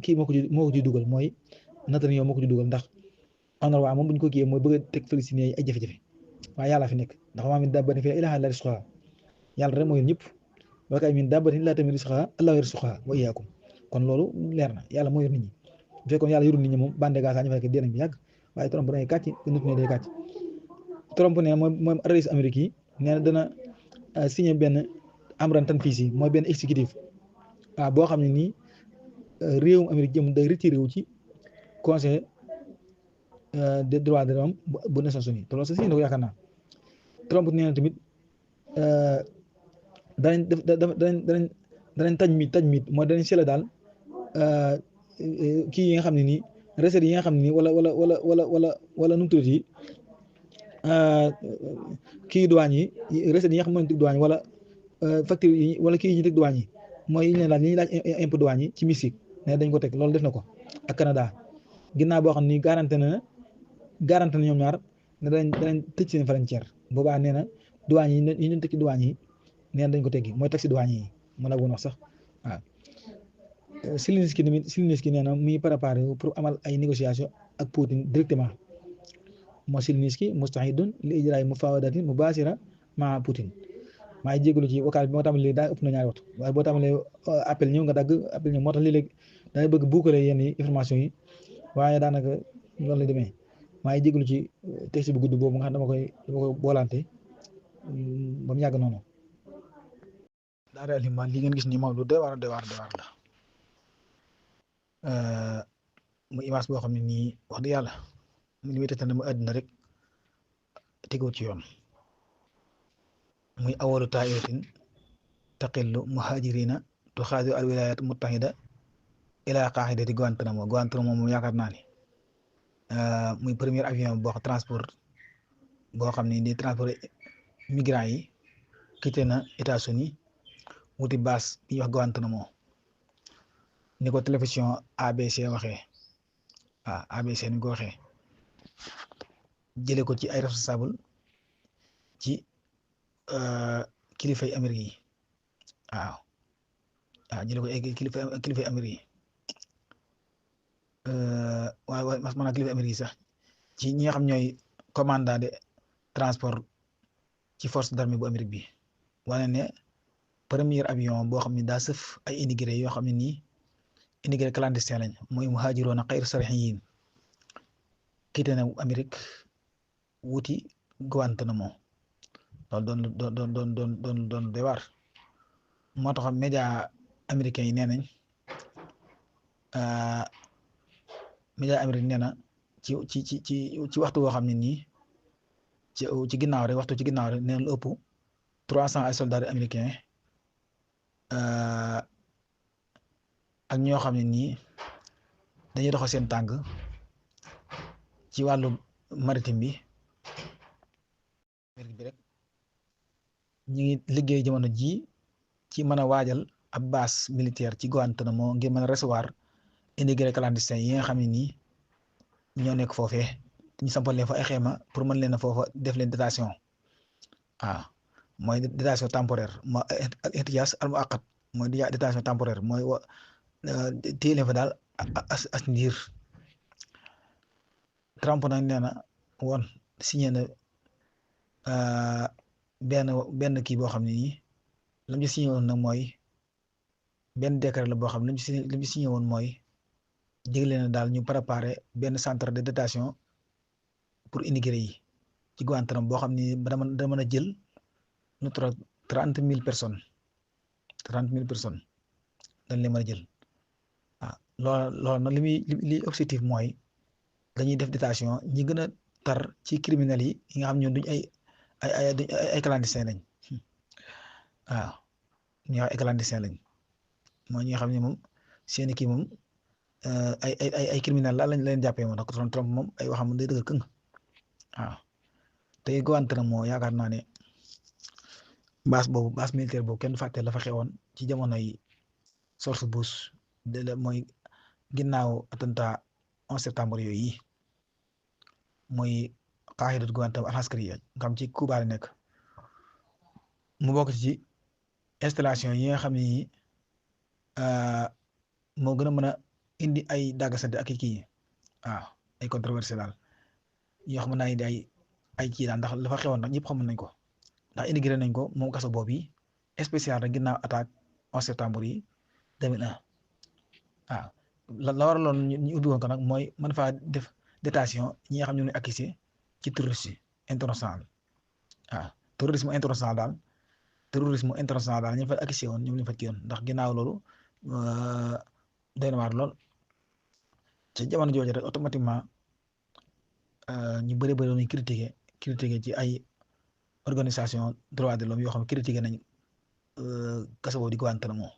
kii moo ko ci dugal mooy Netanyahu moo ko ci dugal ndax UNRWA moom bu ñu ko kiiyee mooy bëgg a teg Palestiniens yi ay jafe-jafe waaye yàlla fi nekk ndax maa min dabbatin fil ardi illaa alaa rizquhaa yàlla rek mooy ñëpp wa ka'ayyin min dabbatin laa tahmilu rizqahaa Allaahu yarzuquhaa wa iyyaakum kon loolu leer na yàlla moo yor nit ñi bu fekkoon yàlla yorul nit ñi moom bande Gaza ñu fekk dee nañ bi yàgg waaye Trump day kàcc nit ñi day kàcc Trump nee na mooy rais Amérique yi nee na dana signé benn amran tanfiisi mooy benn exécutif waaw boo xam ne nii réewum Amérique jëm day retiré wu ci conseil des droits de l'homme bu Nations Unies te loolu sa signé na ko yaakaar naa Trump nee na tamit danañ tajmid mooy danañ sele daal kii yi nga xam ne nii recettes yi nga xam ne nii wala nu mu tuddati kii douane yi recettes yi nga xam ne teg douane wala facture yi wala kii yi ñu teg douane yi mooy yi ñu leen laaj li ñuy laaj impôt douane yi ci Mexique ne dañ ko teg loolu def na ko ak Canada ginnaaw boo xam ne nii garanté na ñoom ñaar ne danañ tëj seen frontière boobaa nee na douane yi ñu teg ci douane yi nee na dañ ko teggi mooy taxi douane yi mën a woon wax sax waaw Zelensky nee na muy préparé pour amal ay négociation ak Poutine directement moo Zelensky mustahidun li ijraay mufawadatin mubashira ma Poutine maa ngi jégalu ci vocal bi moo tàmbalee daa ëpp na ñaari waxtu waaye boo tàmbalee appel ñëw nga dagg appel ñëw moo tax léeg-léeg dangay bëgg boucler yenn information yi waaye daanaka loolu la demee maa ngi jégalu ci texte bu gudd boobu nga xam dama koy boolante ba mu yàgg noonu. daal réellement li ngeen gis nii moom lu doy waar la mu image boo xam ne nii wax dëgg yàlla mu li muy tëdd mu àddina rek tegoo ci yoon. muy awalu taa'iratin taqillu muhaajiriina tuxaadiru al wilaayat muttahida ila qaa'idati Guantanamo moom yaakaar naa ni muy premier avion boo xam transport boo xam ne di transport migrants yi quitté na États-Unis wuti base bi ñuy wax Guantanamo ni ko télévision ABC waxee ABC ni ko waxee jëlee ko ci ay responsable ci kilifay Amérique yi waaw jëlee ko ay kilifay Amérique yi waaye maanaam kilifay Amérique yi sax ci ñi nga xam ñooy commandant de transport ci force d'armée bu Amérique bi wane ne premier avion boo xam ne daa sëf ay immigré yoo xam ne nii immigré clandestin lañ mooy muhaajiroona xayru sariyiin quitté na Amérique wuti Guantanamo loolu doon doy waar moo tax média américain yi nee nañ média américain nee na ci waxtu boo xam ne nii ci ginnaaw rek waxtu ci ginnaaw rek nee na lu ëpp 300 ay soldats américains ak ñoo xam ne nii dañuy doxal seen tànk ci wàllu maritime bi rek ñu ngi liggéey jamono ji ci mën a waajal ab base militaire ci Guantanamo ngir mën a recevoir immigré clandestin yi nga xam ne nii ñoo nekk foofee ñu sampal leen fa ay xeema pour mën leen a foofa def leen détention mooy détention temporaire mooy al ihtijaaz al muaqqat mooy détention temporaire mooy téye leen fa daal as ndiir Trump nag nee na woon signé na benn kii boo xam ne nii lam ci signé woon nag mooy benn décret la boo xam ne lam ci signé woon mooy digle na daal ñu préparer benn centre de détention pour immigré yi ci Guantanamo boo xam ne da mën a jël nu 30,000 personnes 30,000 personnes dañ leen mën a jël loolu nag li objectif mooy dañuy def détention ñi gën a tar ci criminels yi nga xam ñoom duñ ay clandestin lañ waaw ñi ay clandestin lañ mooy ñi nga xam ne moom seeni kii moom ay criminel la lañ leen jàppee moom ndax Trump moom ay waxam day dëgg këng waaw te Guantanamo yaakaar naa ne base militaire boobu kenn fàtte la fa xewoon ci jamonoy George Bush mooy ginnaaw attentat 11 septembre yooyu yi mooy qaa'idat Guantanamo al-askariya nga xam ci Cuba la nekk mu bokk ci installation yi nga xam ne moo gën a mën a indi ay dàggasante ak kii waaw ay controversé daal yoo xam naa indi ay kii daal ndax la fa xewoon nag ñëpp xamoon nañ ko ndax intégré nañ ko moom kaso boobu yi spécial rek ginnaaw attaque 11 septembre yi 2001 waaw la waraloon ñu ubbi woon ko nag mooy mën faa def détention ñi nga xam ñu ne accusé ci terrorisme international waaw terrorisme international daal ñu fa accusé woon ñoom lañ fa kii woon ndax ginnaaw loolu doy na waar lool ci jamono jooju rek automatiquement ñu bëri doon critiqué ci ay organisation droit de l'homme yoo xam ne critiqué nañ kaso boobu di Guantanamo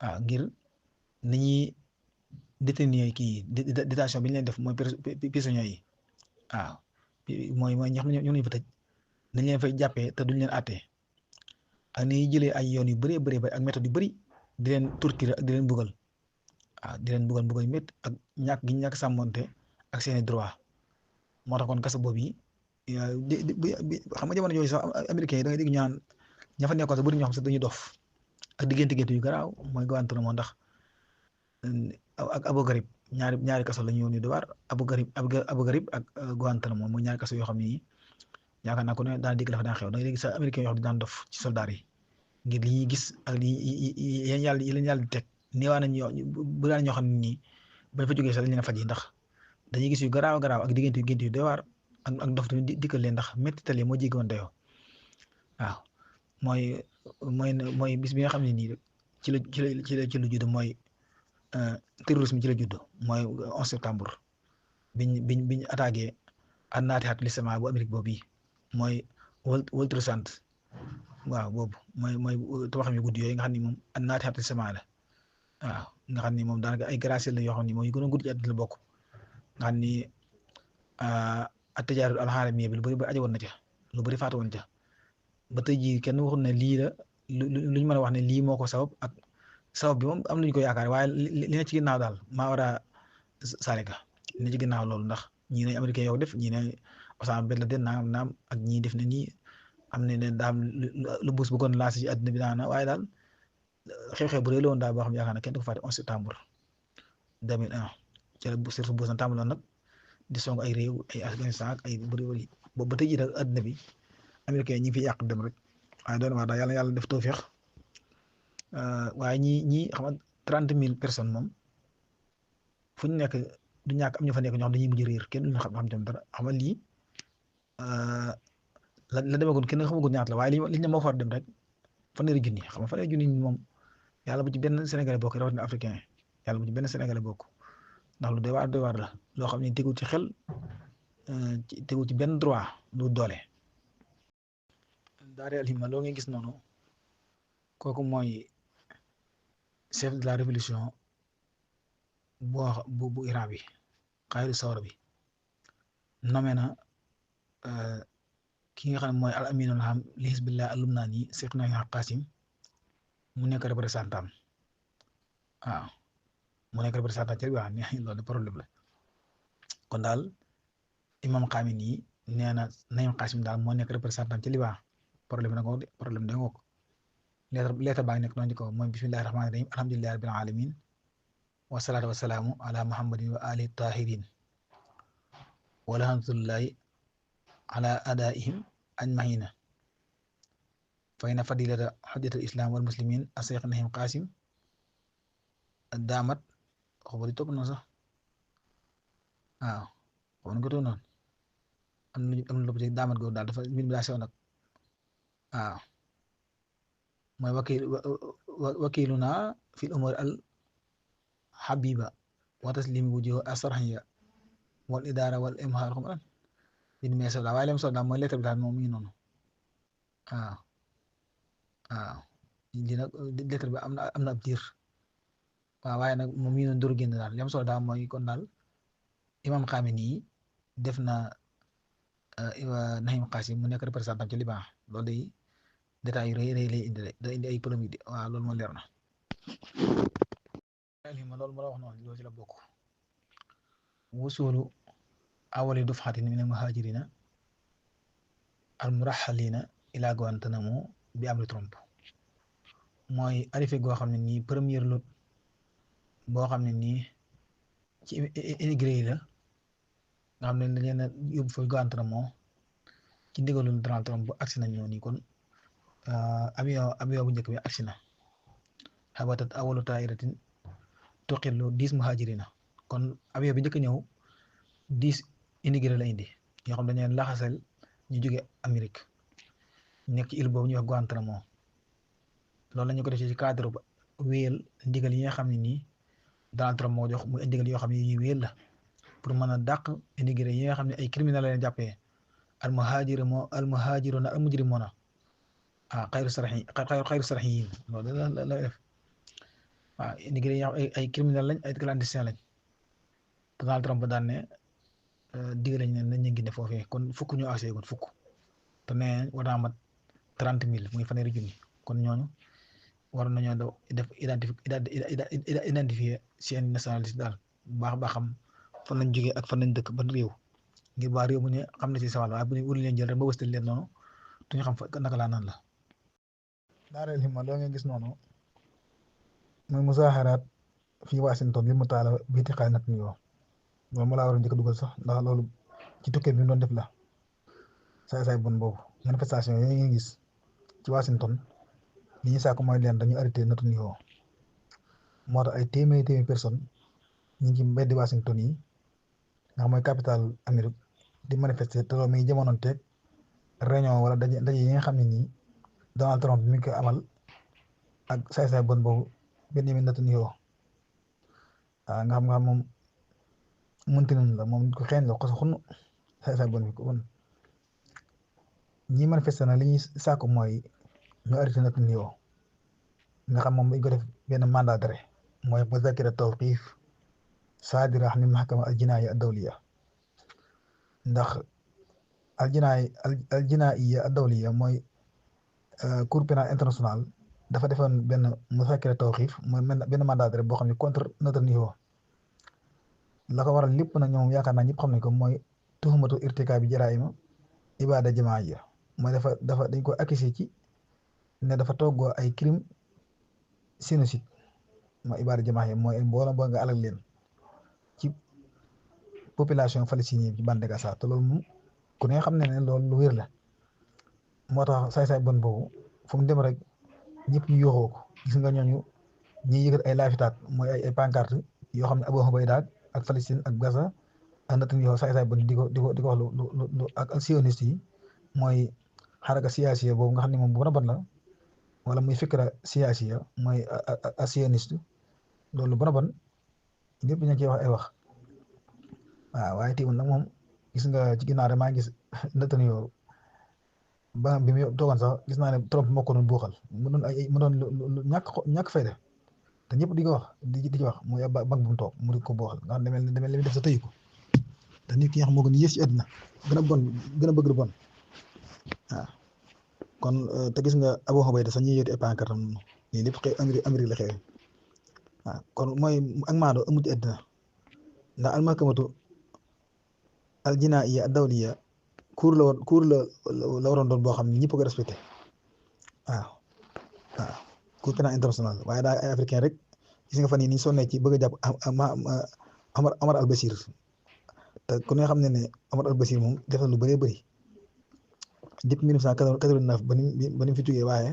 waaw ngir ni ñuy détenir kii détention bi ñu leen def mooy prisonniers yi waaw mooy ñi xam ne ñoo ñu fa tëj nañ leen fay jàppee te duñ leen àtte ak ni ñuy jëlee ay yoon yu bëree bëri ak méthode yu bëri di leen torturer ak di leen bugal waaw di leen bugal yu métti ak ñàkk gi ñàkk sàmmonte ak seeni droit moo tax kon kaso boobu yi xam nga jamono yooyu sax américains yi da ngay dégg ñu naan ña fa nekkoon sax bëri ñoo xam sax dañuy dof ak diggante yu garaaw mooy Guantanamo ndax ak Abu Ghraib ñaari kaso la ñu yoon yu doy waar Abu Ghraib ak Guantanamo mooy ñaari kaso yoo xam ne yaakaar naa ko ne daan dégg dafa daan xew da ngay dégg sax américains yoo xam ne daan dof ci soldats yi ngir li ñuy gis ak li yéen yàlla di teg néewaa nañ bu daan ñoo xam ne nii bañ fa jógee sax dañ leen a faj ndax dañuy gis yu garaaw ak diggante yu doy waar ak dof tamit dikkal leen ndax méttital yi moo jéggi woon dayoo waaw mooy bis bi nga xam ne nii ci la judd mooy terrorisme ci la judd mooy 11 septembre biñ attaqué an-naatihaat li-samaa bu Amérique boobu mooy World Trade Center waaw boobu mooy tabaxam yu guddi yooyu nga xam ne moom an-naatihaat li-samaa la waaw nga xam ne moom daanaka ay gratte-ciel la yoo xam ne mooy yu gën a guddi ci àddina la bokk nga xam ni at-tijaaratu al-aalamiya bi lu bëri ba aje woon na ca lu bëri faatu woon ca ba tey jii kenn waxul ne lii la lu ñu mën a wax ne lii moo ko sabab ak sabab bi moom am nañu ko yaakaar waaye li ne ci ginnaaw daal maa war a saalika li ne ci ginnaaw loolu ndax ñii ne américain yoo def ñii ne Osama Ben Laden naam ak ñii def na nii am ne daam lu buus bu kon lancé ci àddina bi daana waaye daal xew-xew bu rëy la woon daal boo xam ne yaakaar na kenn du ko fàtte 11 septembre 2001 ci la surtout buus na tàmbaloon nag di song ay réew ay Afghanistan ak ay bëri boobu ba tey jii daal àddina bi américain ñi fi yàq dem rek waaye doon waa daal yàlla def tawfeex waaye ñi xam nga 30,000 personnes moom fu ñu nekk du ñàkk am ñu fa nekk ñoo xam dañuy mujj réer kenn duñu xam tam dara xam nga lii la demagoon kenn xamagul ñaata la waaye li ñu moo far dem rek fanweeri junni xam nga fanweeri junni moom yàlla bu ci benn Sénégalais bokk rawatina africain yàlla bu ci benn Sénégalais bokk ndax lu doy waar la loo xam ne tegul ci xel tegul ci benn droit lu doole. Daara Alhimma loo ngay gis noonu kooku mooy chef de la révolution bu Iran bi Qaïdu Sawra bi nommé na ki nga xam ne mooy al aminul ham li Hizbillah al-Lubnani Seydina Qasim mu nekk représentant waaw mu nekk représentant ci waaw loolu problème la kon daal imam Khamenei nee na Naim Qasim daal moo nekk représentant ci Liban problème nag problème da ngoog lettre baa ngi nekk noonu ci kaw mooy bismillahi rahmaani rahim alhamdulillahi rabbil alamin wasalaatu wasalaamu ala muhammadin wa alihi tahirin wa alhamdulillahi ala adaihim ajmaina fa inna fadilata hujjatul islam wal muslimin as-Seykh Naim Qasim daamat xoba di topp noonu sax waaw xoba nga toog noonu am na lu ci daamat googu daal dafa mbir mi daa sew nag waaw mooy wakiluna fi umur al habiba wa taslim wujuh asrahia wal idara wal imhar xam nga bin meeso daal waaye lem so daal mooy lettre bi daal moom mi ngi noonu waaw lii nag lettre bi am na ab diir waaw waaye nag moom mii noonu dóor génn daal li am solo daal mooy kon daal imam Khamenei def na Naïm Qassem mu nekk représentant ci Liban loolu day détails yu rëy lay indi da indi ay polémique waaw loolu moo leer na loolu moo la wax noonu loolu ci la bokk wusulu awali dufxatin min al muhajirina al muraxalina ila Guantanamo bi amri Trump mooy arrivé goo xam ne nii première lot boo xam ne nii ci immigré yi la nga xam ne dañ leen a yóbbu fa Guantanamo ci ndigalul Donald Trump bu agsi nañ ñoo nii kon avion bu njëkk bi agsi na habatat awalu taa'iratin tuqillu 10 muhajirina kon avion bi njëkk ñëw 10 immigré la indi yoo xam dañu leen laxasal ñu jóge Amérique nekk ci île boobu ñuy wax Guantanamo loolu la ñu ko def ci cadre ba wéyal ndigal yi nga xam ne nii Donald Trump moo jox muy ndigal yoo xam ne yi wéyal la pour mën a dàq immigré yi nga xam ne ay criminel la leen jàppee al muhajiruna al mujrimuna xayru sarxiyin loolu la def waaw immigré yi ay criminel lañ ay clandestin lañ Donald Trump daan ne digal lañ ne nañ ñu génne foofee kon fukk ñu accès kon fukk te nee war naa mat 30,000 muy fanweeri junni kon ñooñu waroon nañoo def identifier seen nationalité daal baax xam fan lañ jógee ak fan lañ dëkk ban réew ngir waa réew mu ne xam na ci sawal waaye bu ñu wut leen jël rek ba wëstal leen noonu duñu xam fa naka laa naan la daareel himma loo ngeen gis noonu muy musaaharaat fii Washington bi mu taala bii ti xaay nat nuyoo loolu moo laa war a njëkk dugal sax ndax loolu ci tukkee bi mu doon def la saay bon boobu manifestation yooyu ngeen gis ci Washington li ñu saako mooy leen dañu arrêté natu nuyoo moo tax ay téeméeri personne ñu ngi ci mbeddi Washington yi nga xam mooy capitale Amérique di manifester te loolu mi ngi jamonoon teeg réunion wala daje yi nga xam ne nii Donald Trump mi ngi koy amal ak saay bon boobu Benjamin Netanyahu waaw nga xam moom mënti nañ la moom ko xeeñ la ko sa xunn saay bon bi ko bon ñi manifester na li ñuy saako mooy ñu arrêté Netanyahu nga xam moom dañ ko def benn mandat d'arrêt mooy muzakira tawqif saadira min mahkama al-jinaaya ad-dawliya ndax al-jinaaya ad-dawliya mooy cour pénal international dafa defoon benn muzakira tawqif mooy benn mandat d'arrêt boo xam ne contre Netanyahu la ko waral lépp na ñoom yaakaar naa ñëpp xam nañ ko mooy tuhumatu irtikaabi jaraa'ima ibaada jamaaiya mooy dafa dañ ko accusé ci ne dafa toggoo ay crime génocide mooy ibaada jamaaiya mooy mbooloo boo nga alal leen ci population palestinienne ci bande de Gaza te loolu moom ku ne xam ne loolu lu wér la moo tax saay bon boobu fu mu dem rek ñëpp ñu yóoxoo ko gis nga ñooñu ñiy yëkkat ay laafitaat mooy ay pancarte yoo xam ne Abu Ubayda ak Palestine ak Gaza ak Netanyahu saay bon di ko wax lu ak sioniste yi mooy xaraka siyaasiya boobu nga xam ne moom bu mën a bon la wala muy fikra siyaasiya mooy a sioniste loolu bu mën a bon ñëpp ñu ciy wax ay wax waaw waaye teewul nag moom gis nga ci ginnaaw rek maa ngi gis Netanyahu ba bi mu toogoon sax gis naa ne Trump moo ko doon buuxal mu doon lu ñàkk fayda te ñëpp di ko wax di ci wax mooy banque bu mu toog mu di ko buuxal nga xam ne demel li muy def sa tëyu ko te nit ki nga xam moo gën yées ci àddina gën a bon gën a bëgg lu bon waaw kon te gis nga Abu Ubayda sax ñuy yëti ay pancarte am lii lépp xëy Amérique la xew waaw kon mooy ak maandoo amu ci àddina ndax almakamatu aljinaaiya ad-dawliya cour la waroon doon boo xam ne ñëpp ko respecté waaw cour pénal international waaye daal ay africain rek gis nga fan yii nii sonnee ci bëgg a jàpp Omar al-Bashir te ku ne xam ne Omar al-Bashir moom def na lu bëree bëri depuis 1989 ba ni fi jógee waaye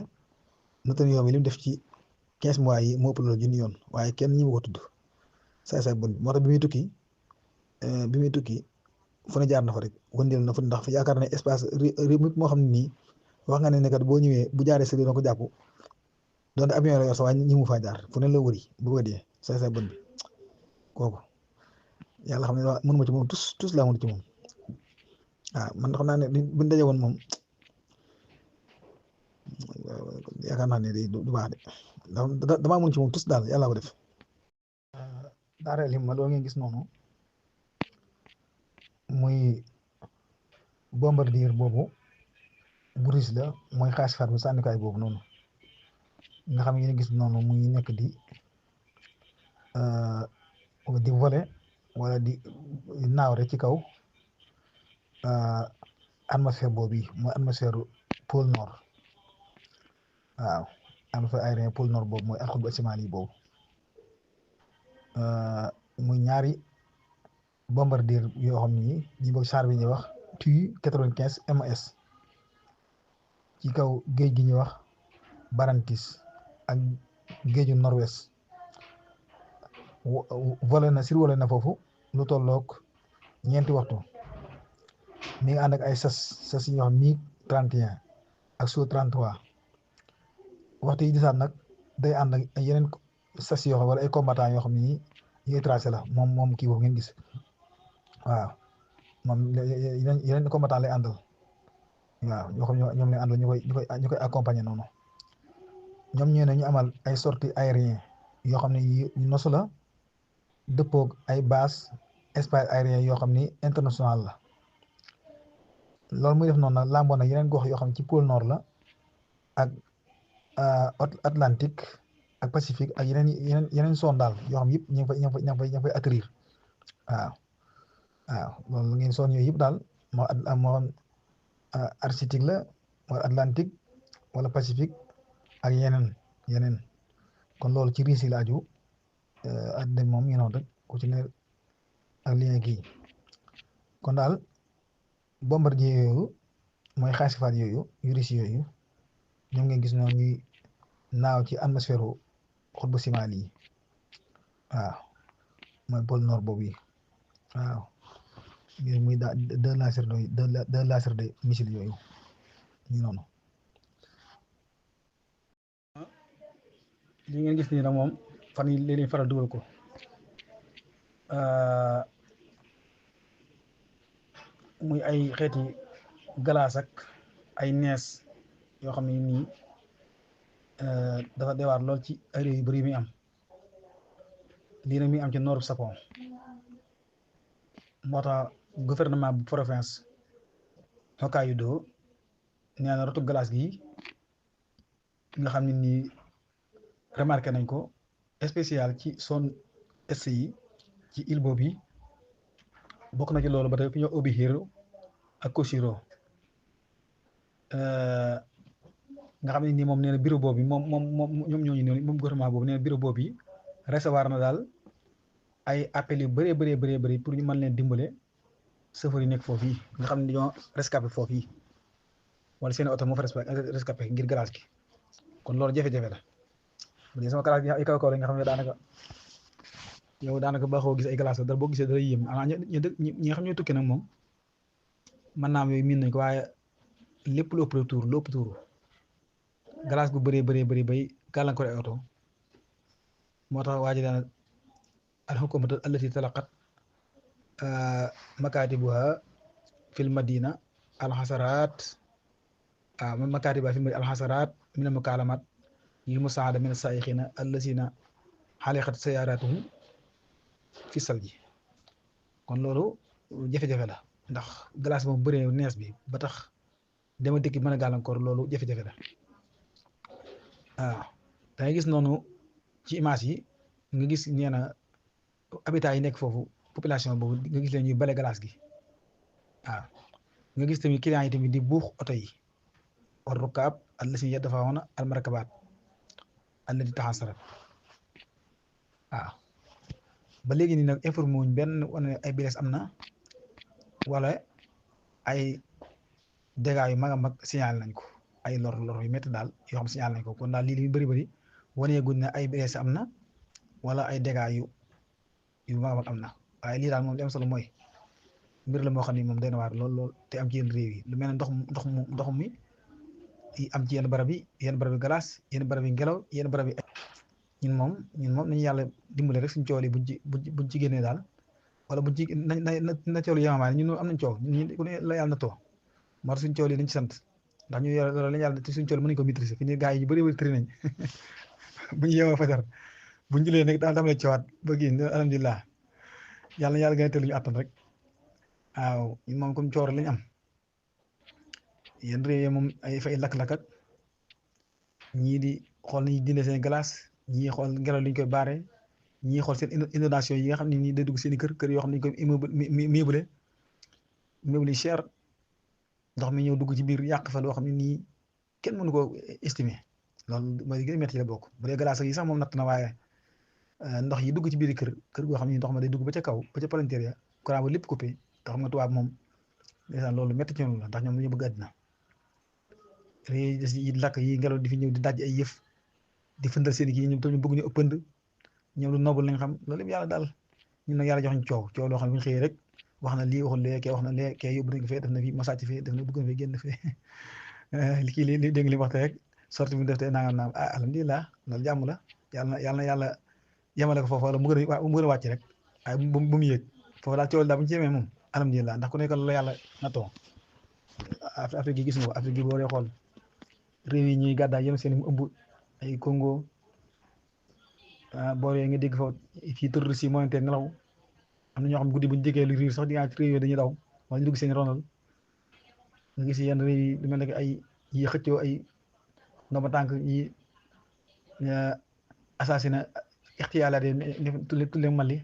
Netanyahu mi li mu def ci 15 mois yi moo ëpp loolu junni yoon waaye kenn ñi ma ko tudd saay bon moo tax bi muy tukki fu ne jaar na fa rek wëndeel na fa ndax fi yaakaar ne espace réew mi moo xam ne nii wax nga ne kat boo ñëwee bu jaaree sa réew na ko jàpp doonte avion la yor sax waaye ñi mu faa jaar fu ne la wëri bu ko dee saay bon bi kooku yàlla xam ne mënuma ci moom tous laa mënu ci moom waaw man xam naa ne buñ daje woon moom yaakaar naa ne du baax de damaa mën ci moom tous daal yàlla ko def daareel himma loolu ngeen gis noonu muy bombardier boobu bu Russe la mooy xaasifar bu sànnikaay boobu noonu nga xam ngeen gis noonu muy nekk di voler wala di naaw rek ci kaw atmosphère boobu yi mooy atmosphère pôle nord waaw atmosphère aérien pôle nord boobu mooy alxutbu asimaali yi boobu muy ñaari bombardier yoo xam ni ñi bëgg char bi ñuy wax Tu-95 MS ci kaw géej gi ñuy wax Barantis ak géeju nord-ouest volé na foofu lu tolloog ñeenti waxtu mi ngi ànd ak ay sas yi ñuy wax MiG-31 ak Su-33 waxtu yi gisaat nag day ànd ak yeneen sas yoo xam wala ay combattant yoo xam ni ñuy tracé la moom kii boobu ngeen gis waaw moom yeneen combattant lay àndal waaw ñoo xam ñoom lay àndal ñu koy accompagner noonu ñoom ñoo ne ñu amal ay sorties aériennes yoo xam ne ñu nosu la dëppoog ay base espace aérien yoo xam ni international la loolu muy def noonu nag làmboon na yeneen gox yoo xam ne ci pôle nord la ak Atlantique ak Pacifique ak yeneen zone daal yoo xam yëpp ñu ngi fay atterrir waaw loolu ngeen zone yooyu yëpp daal moo xam Arctique la wala Atlantique wala Pacifique ak yeneen kon loolu ci Russie la aju àddina moom ñu noonu rek ku ci ne ak lien kii kon daal bombardier yooyu mooy xaasifaat yooyu yu Russie yooyu ñoom ngeen gis noonu ñuy naaw ci atmosphère xutbu simaali yi waaw mooy pôle nord boobu yi waaw muy deux lanceurs de missile yooyu ñu noonu. li ngeen gis nii nag moom fan yi léeg-léeg faral dugal ko muy ay xeeti glace ak ay nees yoo xam ne nii dafa deewaat lool ci ay réew yu bëri mi am lii nag mi am ci nord Japon moo tax gouvernement bu province Hokkaido nee na rotu glace gi nga xam ne nii remarqué nañ ko spécial ci zone est yi ci île boobu yi bokk na ci loolu ba tey fi ñoo Obihiro ak Koshiro nga xam ne nii moom nee na bureau boobu moom ñoom ñooñu ne moom gouvernement boobu nee na bureau boobu yi recevoir na daal ay appels yu bëree bëri pour ñu mën leen dimbale chauffeur yi nekk foofu yi nga xam ne dañoo rescapé foofu yi wala seen oto moo fa rescapé ngir glace gi kon loolu jafe-jafe la bu dee sama glace gi ay kaw la nga xam ne daanaka baaxoo gis ay glace dara boo gisee dara yéem ñi nga xam ne tukki nag moom mën naa am yooyu miin nañ ko waaye lépp lu ëpp tuuru glace gu bëree bay gàllankoor ay oto moo tax waa ji daana al hukumatu allati talaqat makatibuha fil madina alxasaraat makatibuha fil madina alxasaraat min al mukalamat lil musaada min as-saa'iqina allazina xaliqat sayaaratuhum fi salji kon loolu jafe-jafe la ndax glace moom bëree nees bi ba tax dama dikk mën a gàllankoor loolu jafe-jafe la waaw da ngay gis noonu ci image yi nga gis nee na habitat yi nekk foofu population boobu nga gis leen ñuy bale glace gi waaw nga gis tamit clients yi tamit di buux oto yi war rukaab allazina yadfa'una al markabaat allati taxasarat waaw ba léegi nii nag informé wuñ benn wane ay bilees am na wala ay dégâts yu mag a mag signalé nañ ko ay lor yu métti daal yoo xam signalé nañ ko kon daal lii li bëri waneeguñ ne ay bilees am na wala ay dégâts yu mag a mag am na waaye lii daal moom li am solo mooy mbir la moo xam ne moom doy na waar lool te am ci yenn réew yi lu mel ne ndox mi am ci yenn barab yi glace yenn barab yi ngelaw yenn barab yi ñun moom nañu yàlla dimbale rek suñu coow li buñ ci génnee daal wala buñ ci na coow li yemamaane ñun am nañ coow ñun ku ne la yàlla na too moo tax suñu coow li nañ ci sant ndax ñu yore loolu lañu yàlla te suñu coow li mën nañu ko maîtriser fi ñu gars yi ñu bëri tri nañ bu ñu yeewoo fajar buñ jëlee nag daal dama lay cewaat ba gi alhamdulilah yàlla gën a teel ñu àttan rek waaw ñun moom comme coor lañ am yéen réew moom ay fay lakk-lakk ak ñii di xool nañu dindi seen glace ñii xool ngelaw li ñu koy baare ñii xool seen inondation yi nga xam ne nii day dugg seen i kër yoo xam ne ñu koy meublé cher ndox mi ñëw dugg ci biir yàq fa loo xam ne nii kenn mënu ko estimer loolu mooy gën a métti la bokk bu dee glace yi sax moom natt na waaye ndox yi dugg ci biir kër goo xam ne ndox ma day dugg ba ca kaw ba ca palanteer ya courant ba lépp coupé te xam nga tubaab moom ndeysaan loolu métti ci ñoom la ndax ñoom dañu bëgg àddina yi lakk yi ngelaw di fi ñëw di daj ay yëf di fëndal seen kii ñoom tam ñu bëgg ñu ëppand ñoom lu noble lañ xam loolu yëpp yàlla daal ñun nag yàlla jox ñu coow loo xam ne bu ñu xëyee rek wax na lii waxul lee kee wax na lee kee yóbbu nañ ko fee def na fi ma sàcc fee def na bëgg na fee génn fee kii li dégg li waxte rek sorti bi def te nangam naam alhamdulilah loolu jàmm la yàlla yemale ko foofu wala mu gën a wàcc rek waaye bu mu yéeg foofu daal coow daal bu ñu ci yemee moom alhamdulilah ndax ku nekk la yàlla nattoo Afrique gi gis nga ko Afrique gi boo dee xool réew yi ñuy gàddaay yéen seen ëmb ay Congo boor yooyu nga dégg foofu fii terroriste yi moonte ngelaw am na ñoo xam guddi bu ñu déggee lu riir sax di nga réew yooyu dañuy daw wala ñu dugg seen ronal nga gis yenn réew yi lu mel ne ay yi xëccoo ay ndomba tànk yi assassiné ixtiyaalaat yi tulle Mali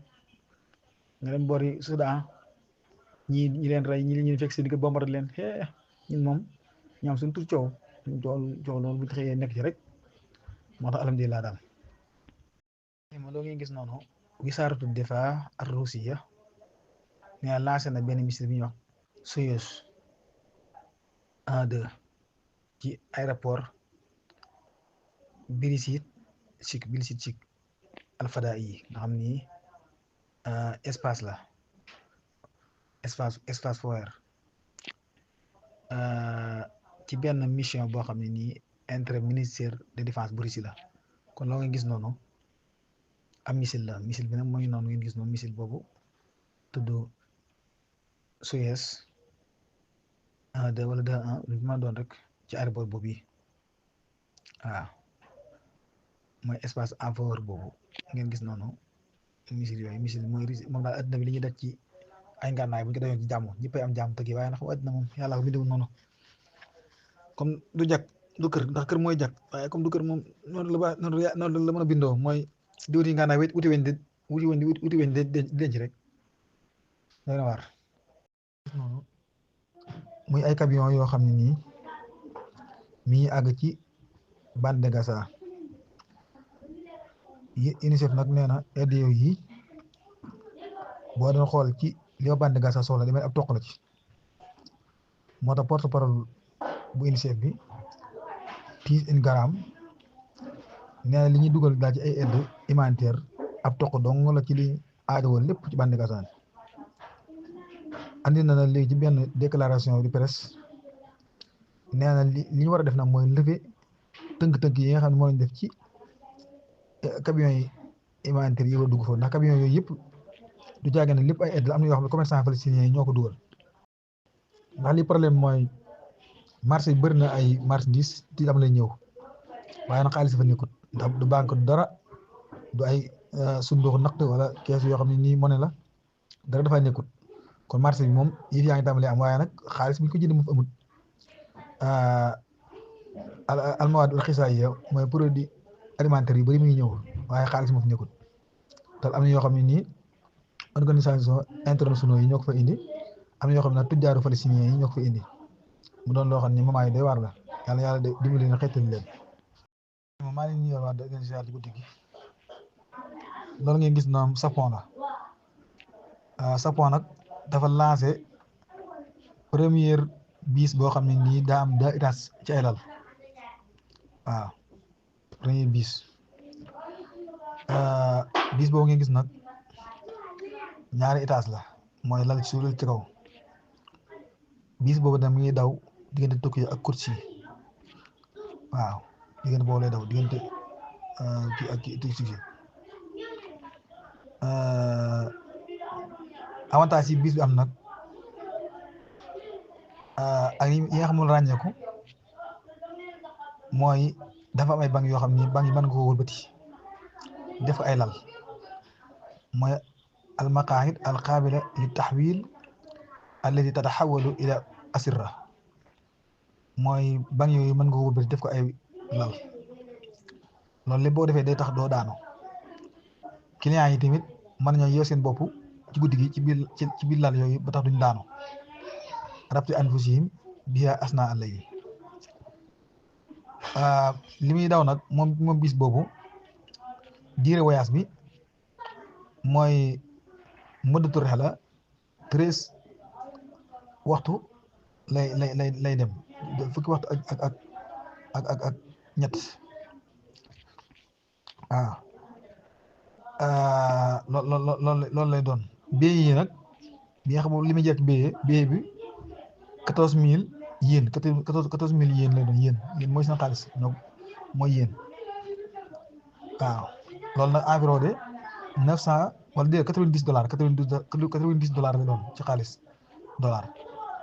nga dem boori Soudan ñi leen rey ñi fekk seen i kër bombardé leen ñun moom ñoom suñu tur coow loolu bu ñu xëyee nekk ci rek moo tax alhamdulilah daal. ma loo ngeen gis noonu wisaaratu difaa ar-Rusiya ne lancé na benn missile bi ñuy wax Soyuz 1-2 ci aéroport Bilissit Chik al-Fada'i nga xam ni espace la espace foyer ci benn mission boo xam ne nii intérêt ministère de défense bu Russie la kon loo ngeen gis noonu am missile bi nag mooy noonu ngeen gis noonu missile boobu tudd Soyuz 1-2 wala 2-1 lu ma doon rek ci aéroport boobu yi waaw mooy espace en faveur boobu ngeen gis noonu missile mooy Russie moom daal adduna bi li ñuy daj ci ay ngànnaay bu ñu ko dajoon ci jàmm ñëppay am jàmm tëgg waaye nag adduna moom yàlla ko bindewul noonu comme du jag du kër ndax kër mooy jag waaye comme du kër moom noonu la mën a bindoo mooy di wuti ngànnaay wuti weñ denc rek doy na waar noonu muy ay camion yoo xam ne nii mi ngi àgg ci bande de Gaza UNICEF nag nee na aide yi boo doon xool ci li ma bande de Gaza soxla demee ab toq la ci moo tax porte parole bu UNICEF bi Piers Ingram nee na li ñuy dugal daal ci ay aide humanitaire ab toq dong la ci li aajowoo lépp ci bande de Gaza andi na léegi ci benn déclaration de presse nee na li ñu war a def nag mooy lever tënk-tënk yi nga xam ne moo lañ def ci camion yi humanitaire yi war a dugg foofu ndax camion yooyu yëpp du jaage ne lépp ay aide la am na yoo xam ne commerçant palestinien yi ñoo ko dugal ndax li problème mooy marché yi bëri na ay marchandises ti am lay ñëw waaye nag xaalis fa nekkut ndax du banque du dara du ay sunduxu naqd wala kees yoo xam ne nii monnaie la dara dafay nekkut kon marché bi moom yëf yaa ngi tàmbalee am waaye nag xaalis bi ñu ko jënd moom amut almawaad ul xisaaya mooy produit alimentaire yu bëri muy ñëw waaye xaalis moo fi nekkut te am na yoo xam ne nii organisation internationaux yi ñoo ko fa indi am na yoo xam ne nag tujjaaru palestiniens yi ñoo ko fa indi mu doon loo xam ne moment yi day war la yàlla dimbali na xeetali leen moom maa ngi leen wax dëgg ci guddi gi loolu ngeen gis noonu Japon la Japon nag dafa lancé première bis boo xam ne nii daa am 2 étages ci ay lal waaw premier bis boobu ngeen gis nag ñaari étage la mooy lal ci suuf lal ci kaw bis boobu nag mi ngi daw diggante Tokyo ak Kochi waaw diggante boobu lay daw diggante kii ak kii avantage yi bis bi am nag ak yi nga xam ne ràññeeku mooy dafa am ay banc yoo xam ni banc yi mën nga ko wëlbati def ko ay lal mooy al maqaahid al qaabila li taxwil allati tataxawalu ila asirra mooy banc yooyu mën nga ko wëlbati def ko ay lal loolu lépp boo defee day tax doo daanu clients yi tamit mën nañoo yeew seen bopp ci guddi gi ci biir lal yooyu ba tax duñ daanu rabti anfusihim biha asna allayli li muy daw nag moom bis boobu diire voyage bi mooy muddatu rihla 13 waxtu lay dem fukki waxtu ak ñett waaw loolu lay doon billet yi nag bi nga xam li muy jekk billet bi 14000 yéen 14000 yéen lay doon yéen mooy seen xaalis donc mooy yéen waaw loolu nag environ de 900 wala déedéet $90 lay doon ci xaalis dollar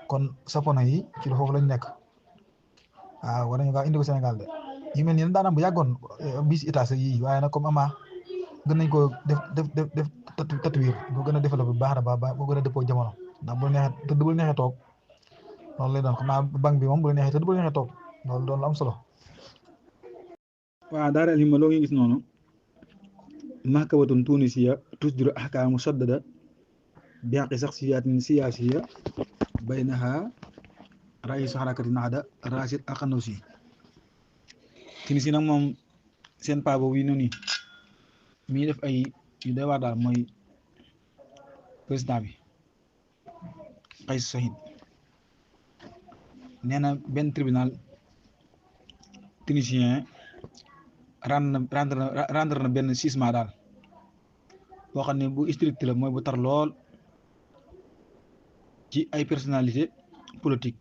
kon sapona yi ci la foofu lañ nekk waaw war nañu kaa indi ko Sénégal de yu mel nii nag daanaka bu yàggoon bis Italie yi waaye nag comme ama gën nañ koo def tatuwiir boo gën a développé bu baax na baax boo gën a dëppoo jamono ndax bu la neexee tëdd bu la neexee toog loolu lay doon xam naa banque bi moom bu la neexee tëdd bu la neexee toog loolu doon lu am solo. waaw daara alhimma loo ngi gis noonu mahkamatun tunisiya tusdiru ahkaam musaddada bi haqqi shakhsiyatin siyasiya baynaha raisu harakati nahda Rachid Akhanouchi Tunisie nag moom seen paa boobu yi noonu mi def ay yu doy waar daal mooy président bi Kais Saied nee na benn tribunal tunisien rendre na benn jugement daal boo xam ne bu strict la mooy bu tar lool ci ay personnalité politique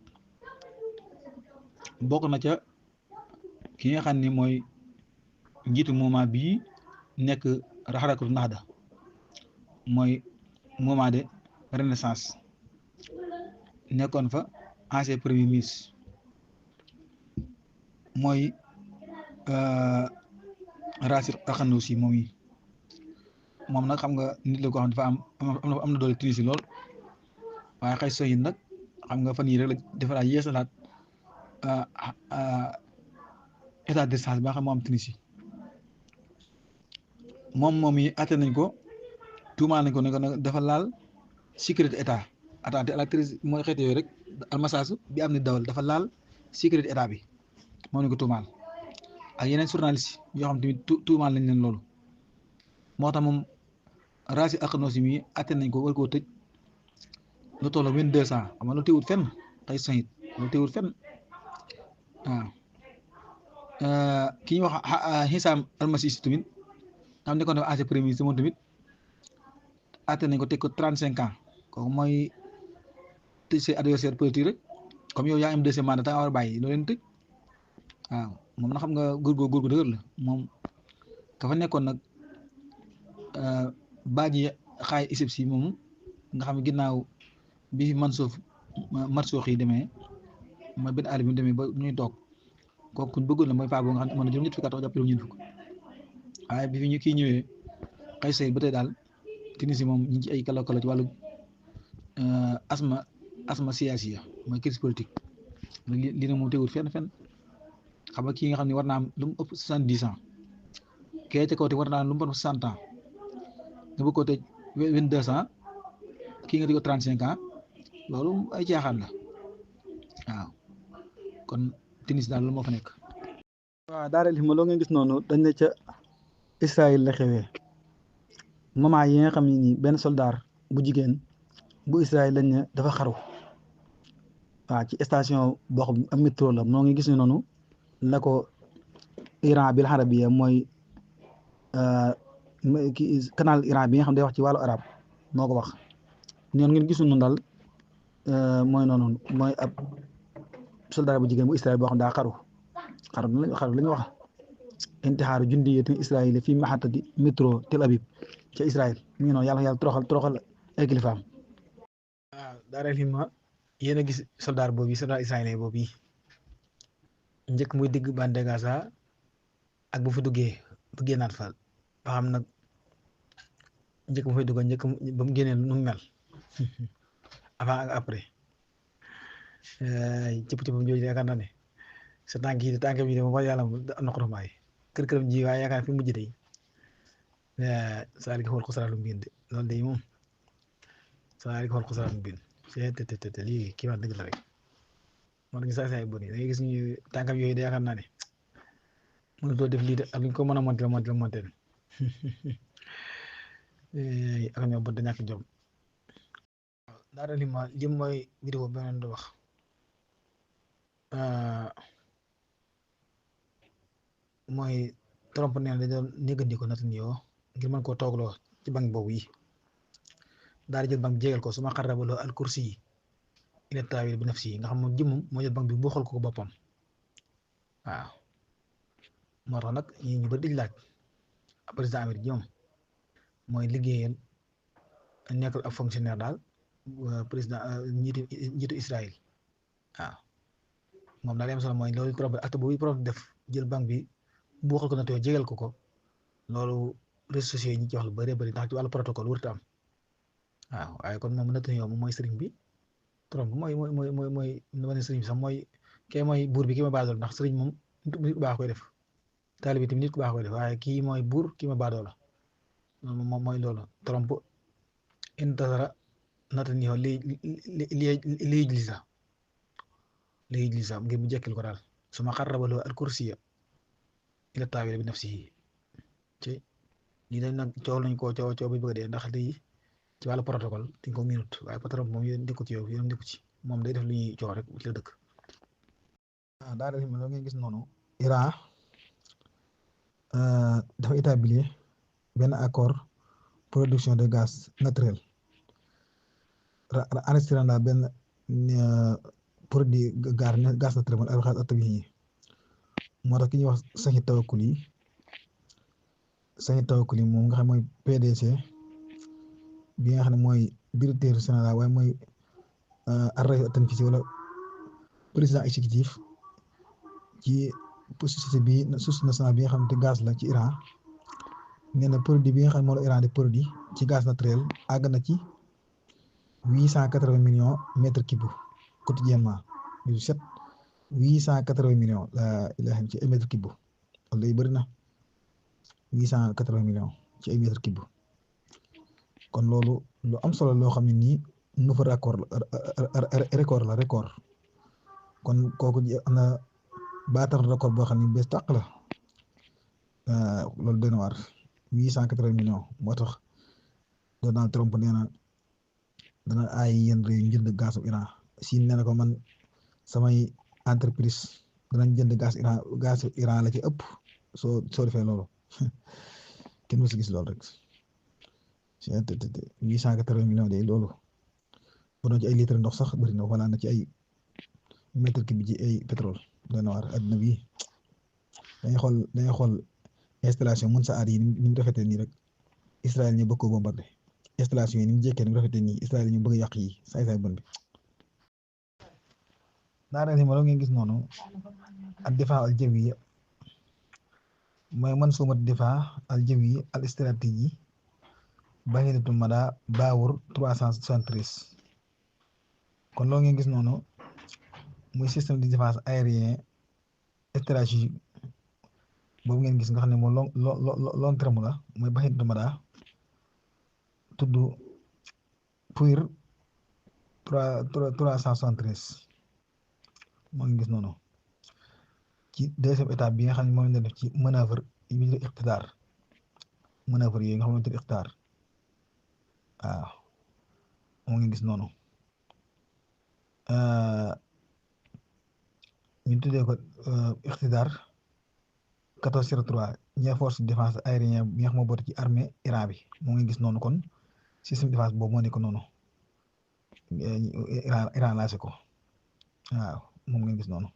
bokk na ca ki nga xam ne mooy njiitu moment bii nekk Harakatu Nahda mooy moment de renaissance nekkoon fa ancien premier ministre mooy Rachid Akhanouchi moom yi moom nag xam nga nit la ko xam dafa am na doole Tunisie lool waaye Kais Saied nag xam nga fan yii rek la dafa daa yeesalaat état d'urgence ba nga xam moo am Tunisie moom yi atte nañ ko tuumaal nañ ko ne ko nag dafa laal sécurité état attenté à la crise mooy xeet yooyu rek almasaasu bi am ni dawal dafa laal sécurité état bi moo ne ko tuumaal ak yeneen journaliste yoo xam tamit tuumaal nañ leen loolu moo tax moom Rachid Akhanouchi mi atte nañ ko war koo tëj lu toll 22 ans xam nga lu teewul fenn Kais Saied lu teewul fenn waaw ki ñuy wax Hissam Al-Masisi tamit xam ne ko ne ancien premier ministre moom tamit atte nañ ko teg ko 35 ans kooku mooy tëj say adversaire politique rek comme yow yaa am deuxième mandat da nga war a bàyyi loo leen tëj waaw moom na xam nga góor gu dëgër la moom ka fa nekkoon nag baaji xaay Essebsi moom nga xam ne ginnaaw bi fi Mansour yi demee mooy benn àll bi mu demee ba ñuy toog kooku kuñ bëggoon la mooy paa boo nga xam ne amoon na juróom-ñett fukki at jàpp juróom-ñett fukk waaye bi fi ñu kii ñëwee Kais Saied ba tey daal Tunisie moom ñi ci ay kala ci wàllu asma siyaasiya mooy crise politique li ne moom teewul fenn xam nga kii nga xam ne war naa am lu mu ëpp 70 ans kee ca kaw te war naa am lu mu ëpp 60 ans nga bëgg koo tëj 22 ans kii nga di ko 35 ans loolu ay caaxaan la waaw kon Tunisie daal loolu moo fa nekk. waaw daara alhimma loo ngeen gis noonu dañ ne ca Israël la xewee moment yi nga xam ne nii benn soldat bu jigéen bu Israël lañ ne dafa xaru waaw ci station boo xam am métro la moo ngi gis ne noonu la ko Iran bil Arabiya mooy canal Iran bi nga xam ne day wax ci wàllu arab moo ko wax ñoon ngeen gisul noonu daal mooy noonu mooy ab soldat bu jigéen bu Israël boo xam daa xaru la ñu wax intihaaru jundiyatin israël fii mahattati métro Tel Aviv ca Israël mi ngi noonu yàlla toroxal ay kilifaam. waaw daara alhimma yéen a gis soldat boobu soldat israélien boobu yi njëkk muy digg bande Gaza ak bu fa duggee bu génnaat fa ba xam nag njëkk mu fay dugg njëkk ba mu génnee nu mu mel avant ak après cëpp-cëppam jooju yaakaar naa ne sa tànk yi tànk bi de moom wax yàlla am na xoromaay kër-këram ji waaye yaakaar fi mujj day saa li xool xusaraalu mbiin de loolu day moom saa li xool xusaraalu mbiin te lii kii wax dëgg la rek moo tax ñu saa saa yu bëri da ngay gis ñu tànkam yooyu de yaakaar naa ne mënutoo def lii de ak luñ ko mën a monter ak ñoom bëgg ñàkk jom daara li mooy vidéo bi ma leen di wax mooy Trump nee na dañu doon néegandiko Netanyahu ngir mën koo toogloo ci banque boobu yi daal di jël banque jégal ko su ma xarrabaloo al kursi yi ila taawil bi nafsi yi nga xam moom jëmmam moo jël banque bi boo xool ko boppam waaw moo tax nag ñu bëri di laaj président Amérique ñoom mooy liggéeyal nekkul ab fonctionnaire daal président njiitu Israël waaw moom daal di am solo mooy loolu Trump acte boobu Trump def jël banque bi bu waxal ko na te jégal ko loolu réseaux sociaux yi ñu ci wax lu bëree bëri ndax ci wàllu protocole wërta am waaw waaye kon moom Netanyahu moom mooy sëriñ bi Trump mooy dama ne sëriñ bi sax mooy kee mooy buur bi ki ma baadool ndax sëriñ moom nit ku baax koy def taalibe tamit nit ku baax koy def waaye kii mooy buur kii ma baadoo la moom mooy loolu Trump intasara Netanyahu li yujlisa ngir mu jekkil ko daal su ma xarrabaloo al kursiya ila taawil bi nafsihi ci lii dañ nag coow nañ ko coow bi bëgg a dee ndax lii ci wàllu protocole dañ ko minute waaye patron moom yéen dikku ci yow yéen dikku ci moom day def lu ñuy coow rek ci la dëkk daara li loo ngeen gis noonu Iran dafa établir benn accord production de gaz naturel enregistré na benn produit gaz naturel mooy alxames atabi yi moo tax ki ñuy wax Sahid Tawakkuli moom nga xam mooy PDC bi nga xam ne mooy directeur général waaye mooy ar-rais at-tanfisi wala président exécutif ci société bi source nationale bi nga xam ne gaz la ci Iran nee na produit bi nga xam ne moom la Iran di produit ci gaz naturel àgg na ci 880 millions mètres cubes quotidiennement du set 880 millions la ilaha ci ay mètres cubes loolu day bëri na 880 millions ci ay mètres cubes kon loolu lu am solo loo xam ne nii nouveau record la kon kooku am na baatar record boo xam ne bees tàq la loolu doy na waar 880 millions moo tax Donald Trump nee na dana ay yenn réew yu jënd gazu Iran Chine nee na ko man samay entreprise danañ jënd gazu Iran la ci ëpp soo defee loolu kenn mësu gis loolu rek 880 millions de loolu bu doon ci ay litre ndox sax bëri na wala na ci ay mètre cube ci ay pétrole doy na waar adduna bi dañuy xool installation mun sa aar yi ni mu rafetee nii rek Israël ñu bëgg ko bombardé installation yi ni mu jekkee ni mu rafetee nii Israël ñu bëgg yàq yi saay bon bi daara si ma loo ngeen gis noonu ak difaa al jawi mooy man suumat difaa al jawi al stratégie bahiratu mada baawur 373 kon loo ngeen gis noonu muy système de défense aérien stratégique boobu ngeen gis nga xam ne moom long terme la mooy bahiratu mada tudd PUR 373 moo ngi gis noonu ci deuxième étape bi nga xam ne moom la def ci manœuvre yi ñu tudd iqtidaar manœuvre yi nga xam ne tudd iqtidaar waaw moo ngi gis noonu ñu tuddee ko iqtidaar 1403 ñaar force de défense aérien bi nga xam moo boote ci armée Iran bi moo ngi gis noonu kon système de défense boobu moo nekk noonu Iran lancé ko waaw moom ngeen gis noonu